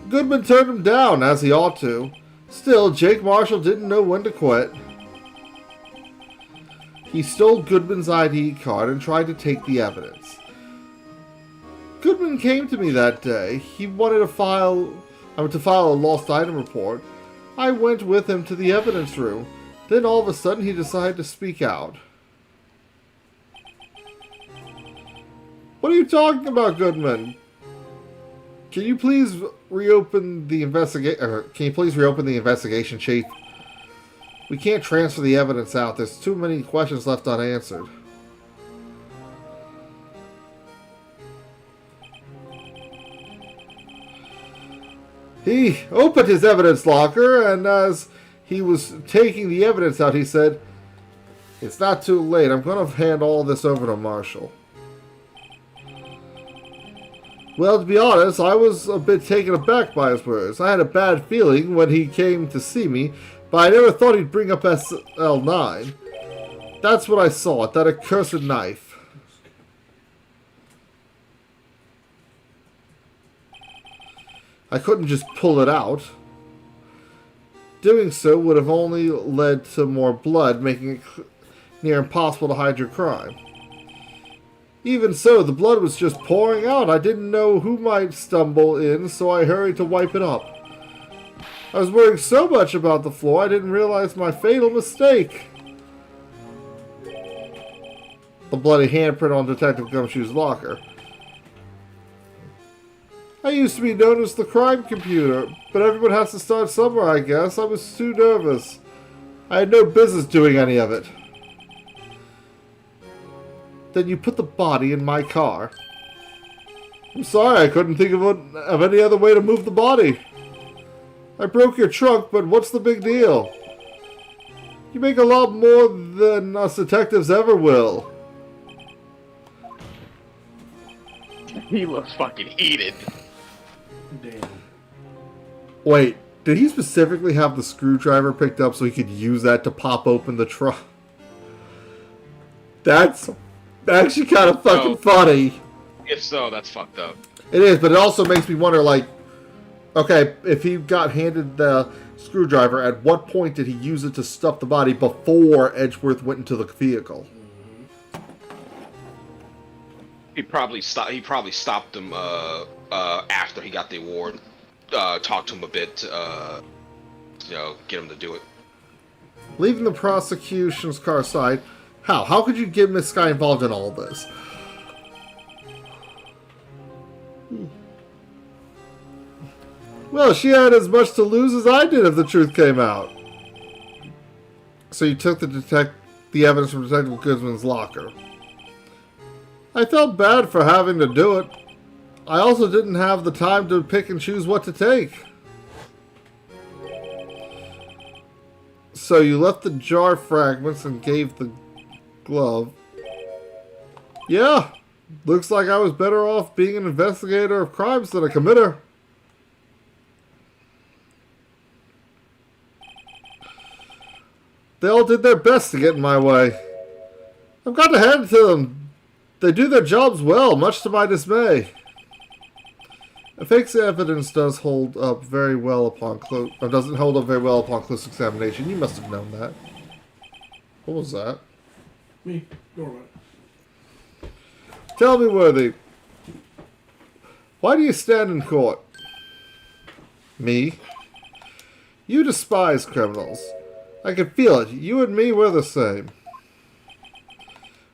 S1: Goodman turned him down, as he ought to. Still, Jake Marshall didn't know when to quit. He stole Goodman's ID card and tried to take the evidence. Goodman came to me that day. He wanted to file a lost item report. I went with him to the evidence room. Then all of a sudden he decided to speak out. What are you talking about, Goodman? Can you please reopen the investigation, Chief? We can't transfer the evidence out. There's too many questions left unanswered. He opened his evidence locker, and as he was taking the evidence out, he said, "It's not too late. I'm going to hand all this over to Marshall." Well, to be honest, I was a bit taken aback by his words. I had a bad feeling when he came to see me, but I never thought he'd bring up SL9. That's what I saw, that accursed knife. I couldn't just pull it out. Doing so would have only led to more blood, making it near impossible to hide your crime. Even so, the blood was just pouring out. I didn't know who might stumble in, so I hurried to wipe it up. I was worrying so much about the floor, I didn't realize my fatal mistake. The bloody handprint on Detective Gumshoe's locker. I used to be known as the crime computer, but everyone has to start somewhere, I guess. I was too nervous. I had no business doing any of it. Then you put the body in my car. I'm sorry, I couldn't think of any other way to move the body. I broke your trunk, but what's the big deal? You make a lot more than us detectives ever will.
S6: He looks fucking heated.
S5: Damn.
S1: Wait, did he specifically have the screwdriver picked up so he could use that to pop open the trunk? That's actually kind of fucking funny.
S6: If so, that's fucked up.
S1: It is, but it also makes me wonder, like, okay, if he got handed the screwdriver, at what point did he use it to stuff the body before Edgeworth went into the vehicle?
S6: He probably stopped him after he got the award. Talked to him a bit, get him to do it.
S1: Leaving the prosecution's car aside, how could you get Miss Sky involved in all this? Well, she had as much to lose as I did if the truth came out. So you took the evidence from Detective Goodman's locker. I felt bad for having to do it. I also didn't have the time to pick and choose what to take. So you left the jar fragments and gave the glove. Yeah, Looks like I was better off being an investigator of crimes than a committer. They all did their best to get in my way. I've got to hand it to them. They do their jobs well, much to my dismay. Fake evidence does hold up very well upon doesn't hold up very well upon close examination. You must have known that. What was that?
S5: Me. Go on.
S1: Tell me, Worthy. Why do you stand in court? Me? You despise criminals. I can feel it. You and me, we're the same.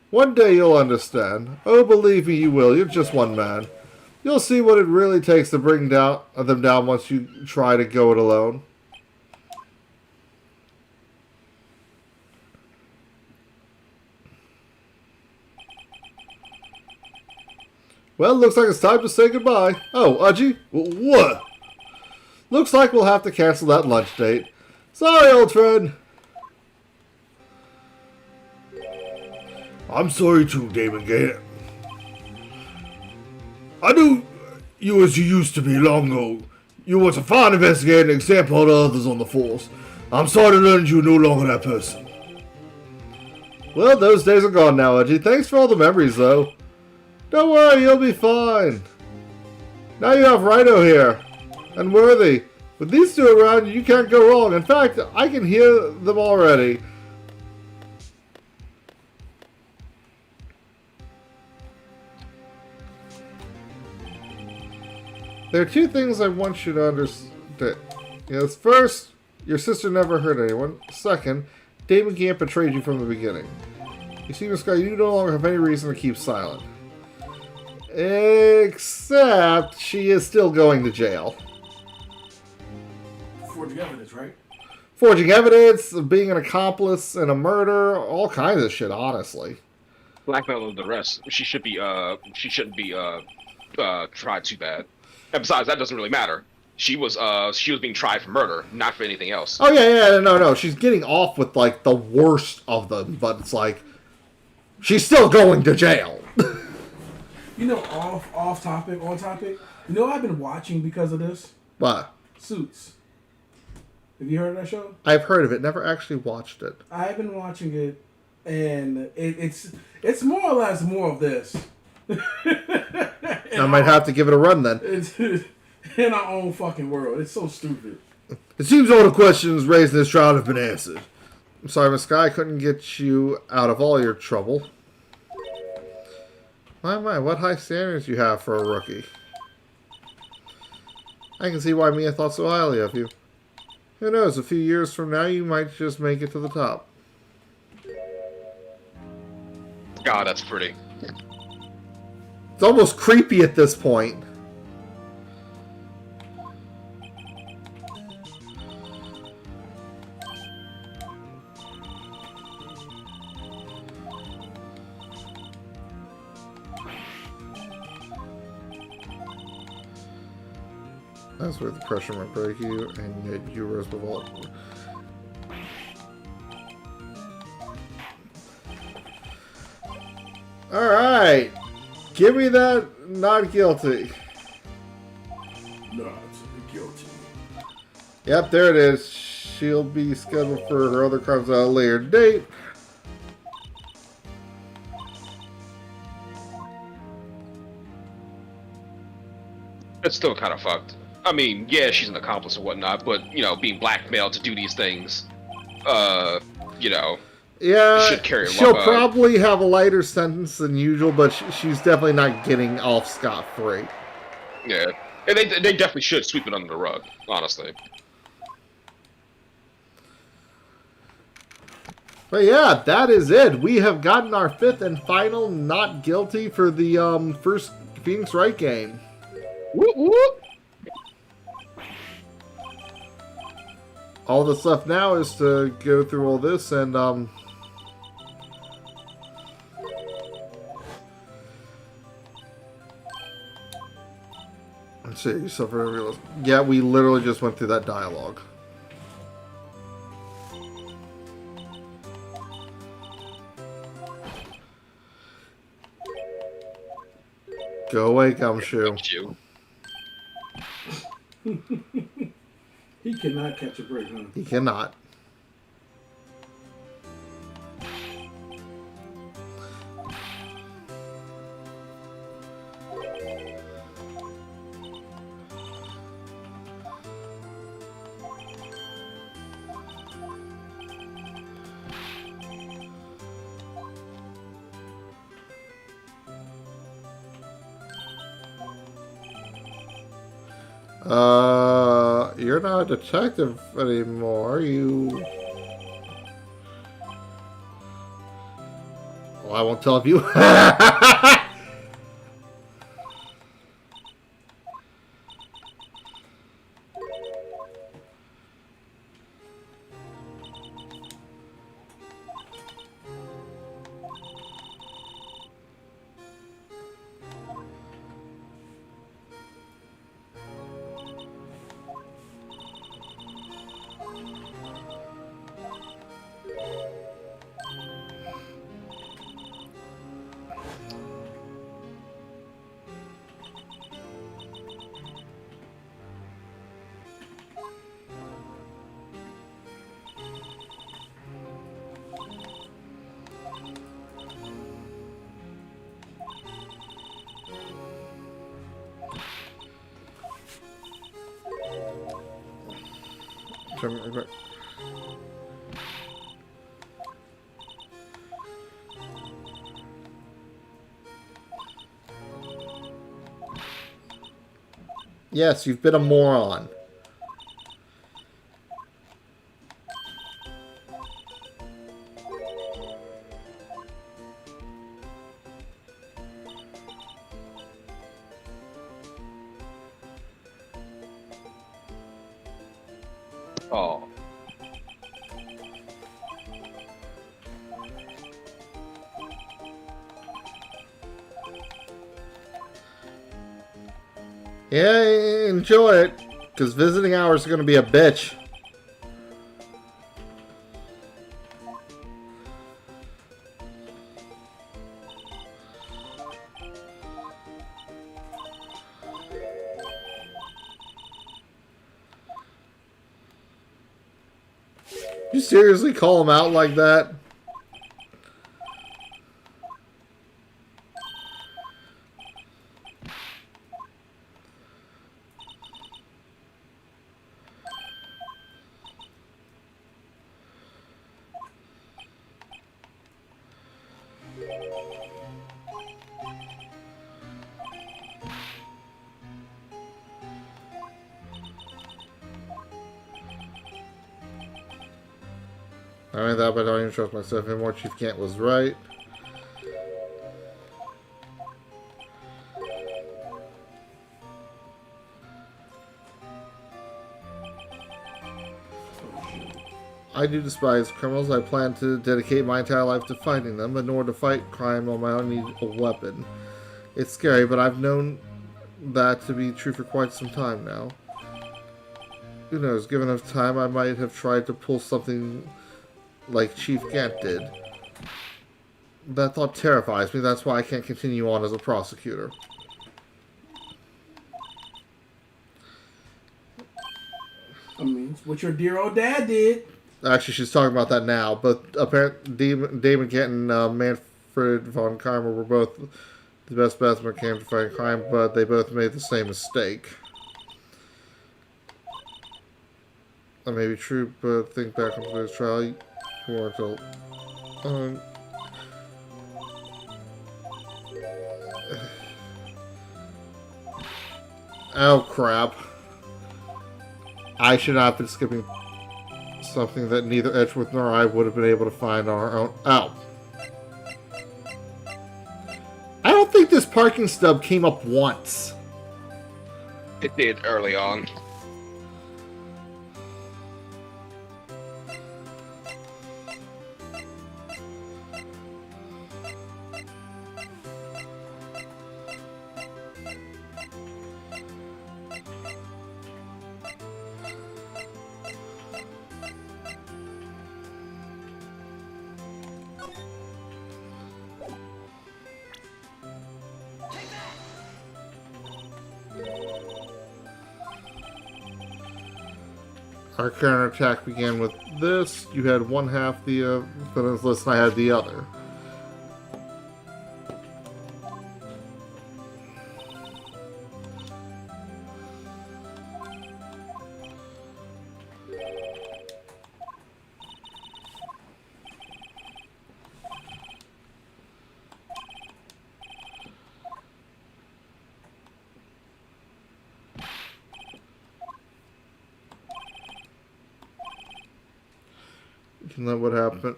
S1: One day you'll understand. Oh, believe me, you will. You're just one man. You'll see what it really takes to bring them down once you try to go it alone. Well, looks like it's time to say goodbye. Oh, Udgy? What? Looks like we'll have to cancel that lunch date. Sorry, old friend.
S4: I'm sorry too, Damon Gant. I knew you as you used to be long ago. You was a fine investigator and example to others on the force. I'm sorry to learn you're no longer that person.
S1: Well, those days are gone now, Udgy. Thanks for all the memories, though. Don't worry, you'll be fine. Now you have Rhino here. And Worthy. With these two around, you can't go wrong. In fact, I can hear them already. There are two things I want you to understand. Yes, first, your sister never hurt anyone. Second, Damon Gant betrayed you from the beginning. You see, Miss Guy, you no longer have any reason to keep silent. Except, she is still going to jail.
S5: Forging evidence, right?
S1: Forging evidence, being an accomplice in a murder, all kinds of shit, honestly.
S6: Blackmail the rest. She shouldn't be tried too bad. And besides, that doesn't really matter. She was being tried for murder, not for anything else.
S1: Oh yeah, no. She's getting off with like the worst of them, but it's like she's still going to jail.
S5: You know, off topic, on topic. You know, I've been watching because of this.
S1: What?
S5: Suits. Have you heard of that show?
S1: I've heard of it, never actually watched it.
S5: I've been watching it, and it's more or less more of this.
S1: I might have to give it a run then.
S5: It's in our own fucking world. It's so stupid.
S4: It seems all the questions raised in this trial have been answered.
S1: I'm sorry, Miss Sky, I couldn't get you out of all your trouble. My, what high standards you have for a rookie. I can see why Mia thought so highly of you. Who knows, a few years from now you might just make it to the top.
S6: God, that's pretty.
S1: It's almost creepy at this point. That's where the pressure might break you, and yet you rose above all. Alright. Give me that not guilty.
S5: Not guilty.
S1: Yep, there it is. She'll be scheduled for her other crimes at a later date.
S6: It's still kind of fucked. I mean, yeah, she's an accomplice and whatnot, but, you know, being blackmailed to do these things, you know,
S1: Yeah,
S6: should carry
S1: she'll
S6: a
S1: probably have a lighter sentence than usual, but she's definitely not getting off scot-free.
S6: Yeah. And they definitely should sweep it under the rug, honestly.
S1: But yeah, that is it. We have gotten our fifth and final not guilty for the first Phoenix Wright game.
S6: Whoop, whoop.
S1: All the stuff now is to go through all this and let's see, suffer. Yeah, we literally just went through that dialogue. Go away, Gumshoe.
S6: Gumshoe.
S5: He cannot catch a break, huh?
S1: He cannot. You're not a detective anymore. You. Well, I won't tell you. Yes, you've been a moron.
S6: Oh.
S1: Yeah, enjoy it, because visiting hours are going to be a bitch. You seriously call him out like that? I mean that, but I don't even trust myself anymore. Chief Gant was right. I do despise criminals. I plan to dedicate my entire life to fighting them, but in order to fight crime on my own, I need a weapon. It's scary, but I've known that to be true for quite some time now. Who knows, given enough time, I might have tried to pull something like Chief Gant did. That thought terrifies me. That's why I can't continue on as a prosecutor.
S5: I mean, it's what your dear old dad did.
S1: Actually, she's talking about that now. But apparently, Damon Gant and Manfred von Keimer were both the best bets when it came to fighting crime, but they both made the same mistake. That may be true, but think back on today's trial. You weren't a... Oh, crap. I should not have been skipping something that neither Edgeworth nor I would have been able to find on our own. Oh. I don't think this parking stub came up once.
S6: It did early on.
S1: Our counterattack began with this. You had one half the villains list, and I had the other. Isn't that what happened?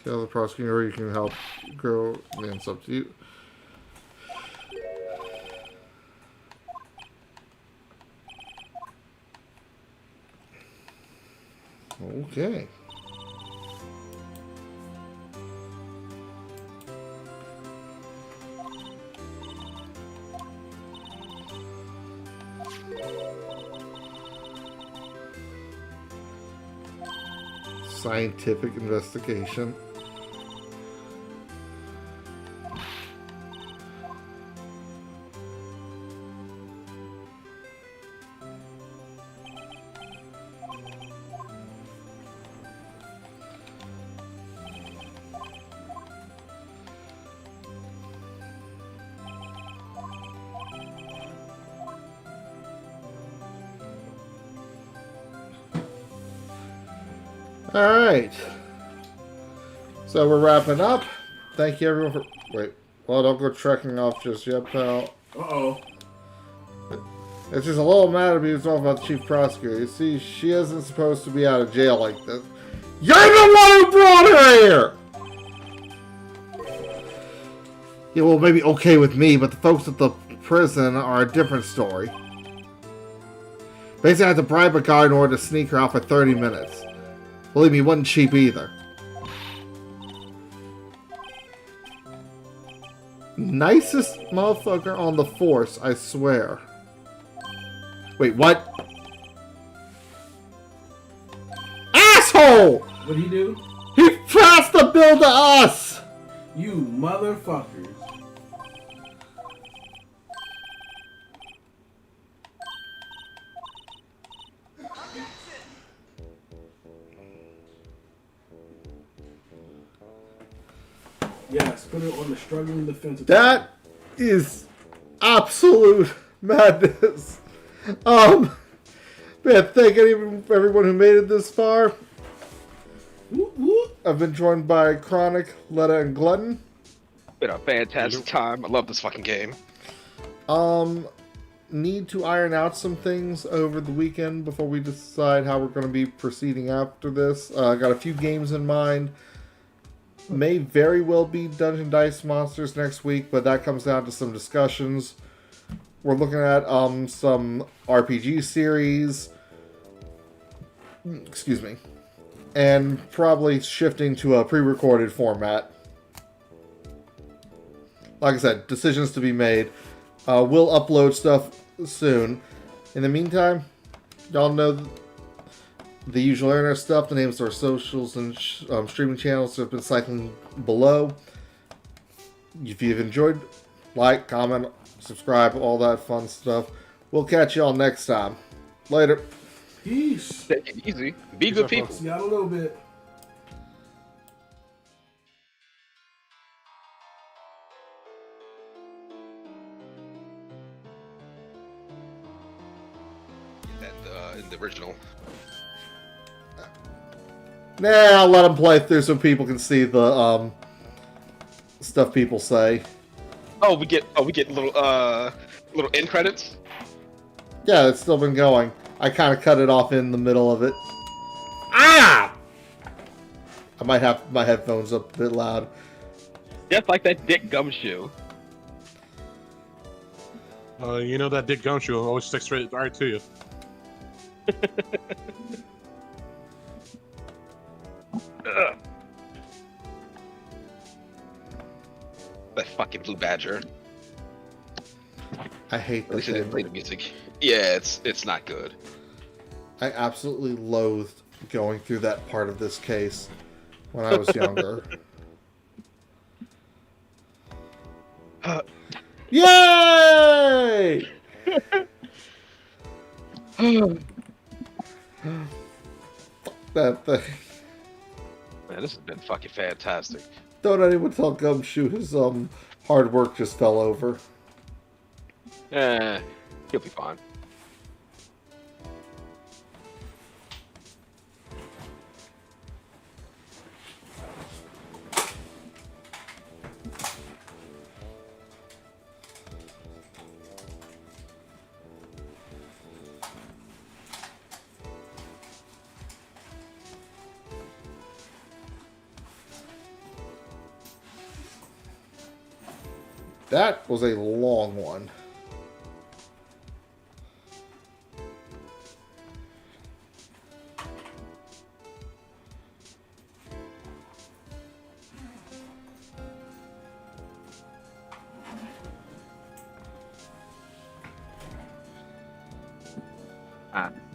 S1: Kill the prosecutor, or you can help grow. Man, it's up to you. Okay. Scientific investigation. Alright. So we're wrapping up. Thank you everyone for... Wait. Well, don't go trekking off just yet, pal.
S5: Uh-oh.
S1: It's just a little mad at me talking about the chief prosecutor. You see, she isn't supposed to be out of jail like this. You're the one who brought her here! Yeah, well, maybe okay with me, but the folks at the prison are a different story. Basically, I had to bribe a guard in order to sneak her out for 30 minutes. Believe me, it wasn't cheap either. Nicest motherfucker on the force, I swear. Wait, what? Asshole!
S5: What'd he do?
S1: He passed the bill to us!
S5: You motherfuckers. Yes, put it on the struggling defense.
S1: That is absolute madness. Man, thank everyone who made it this far.
S5: Whoop, whoop.
S1: I've been joined by Chronic, Letta, and Glutton.
S6: Been a fantastic time. I love this fucking game.
S1: Need to iron out some things over the weekend before we decide how we're going to be proceeding after this. Got a few games in mind. May very well be Dungeon Dice Monsters next week, but that comes down to some discussions. We're looking at some RPG series. Excuse me. And probably shifting to a pre-recorded format. Like I said, decisions to be made. We'll upload stuff soon. In the meantime, y'all know the usual internet stuff. The names of our socials and streaming channels have been cycling below. If you've enjoyed, like, comment, subscribe, all that fun stuff. We'll catch y'all next time. Later.
S5: Peace.
S6: Take it easy. Be good people.
S5: See y'all a little bit.
S6: That in the original.
S1: Nah, I'll let them play through so people can see the stuff people say.
S6: Oh, we get little end credits.
S1: Yeah, it's still been going. I kind of cut it off in the middle of it. Ah! I might have my headphones up a bit loud.
S6: Just like that dick gumshoe.
S3: You know that dick gumshoe always sticks right to you.
S6: That fucking blue badger.
S1: I hate
S6: At
S1: this
S6: least they didn't play the music. Yeah, it's not good.
S1: I absolutely loathed going through that part of this case when I was younger. Yay! That thing.
S6: Man, this has been fucking fantastic.
S1: Don't anyone tell Gumshoe his hard work just fell over.
S6: He'll be fine.
S1: That was a long one.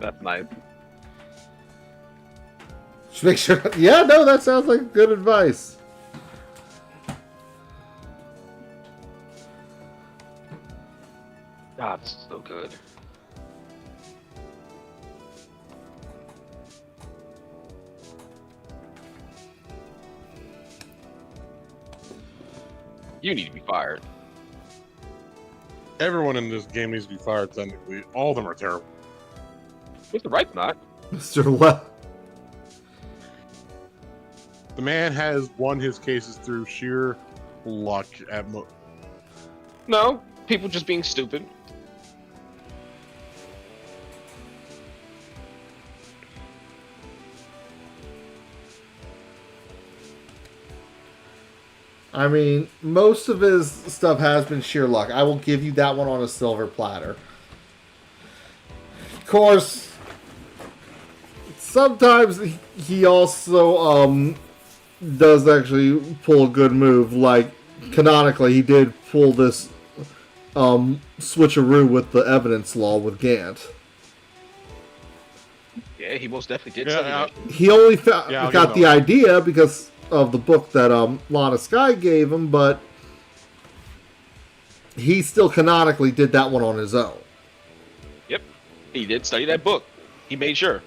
S6: That's nice.
S1: Just make sure. Yeah, no, that sounds like good advice.
S6: God, it's so good. You need to be fired.
S3: Everyone in this game needs to be fired, technically. All of them are terrible.
S6: Mr. Wright's not.
S1: Mr. Le.
S3: The man has won his cases through sheer luck at
S6: No, people just being stupid.
S1: I mean, most of his stuff has been sheer luck. I will give you that one on a silver platter. Of course, sometimes he also does actually pull a good move. Like, canonically, he did pull this switcheroo with the evidence law with Gant.
S6: Yeah, he most definitely did. Yeah,
S1: he only got the idea because of the book that Lana Skye gave him, but he still canonically did that one on his own.
S6: Yep, he did study that book. He made sure.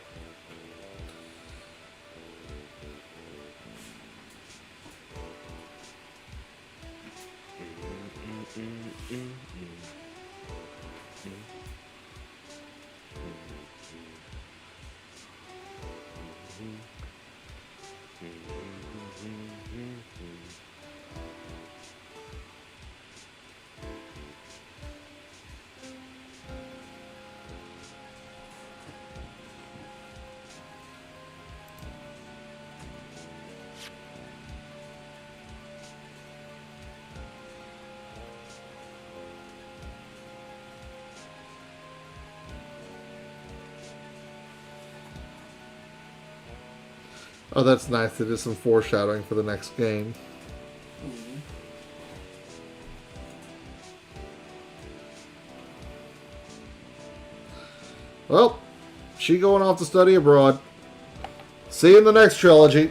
S1: Oh, that's nice. It is some foreshadowing for the next game. Well, she going off to study abroad. See you in the next trilogy.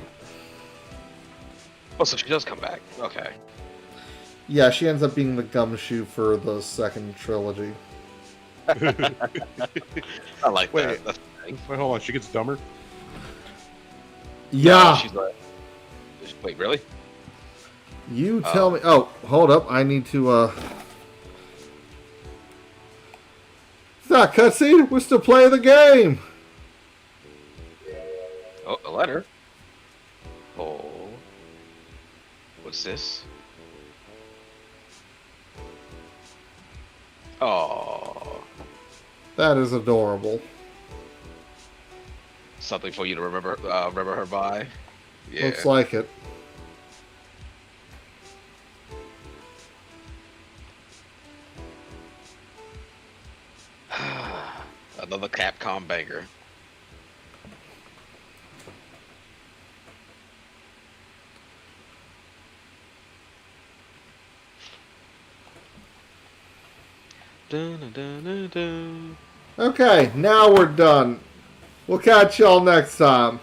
S6: Oh, so she does come back. Okay.
S1: Yeah, she ends up being the gumshoe for the second trilogy.
S6: I like that. That's
S3: wait, hold on. She gets dumber?
S1: Yeah.
S6: She's like, wait, really?
S1: You tell me. Oh, hold up. I need to, It's not cutscene. We're still playing the game.
S6: Oh, a letter. Oh. What's this? Oh.
S1: That is adorable.
S6: Something for you to remember her by. Yeah.
S1: Looks like it.
S6: Another Capcom banger. Dun, dun, dun, dun.
S1: Okay, now we're done. We'll catch y'all next time.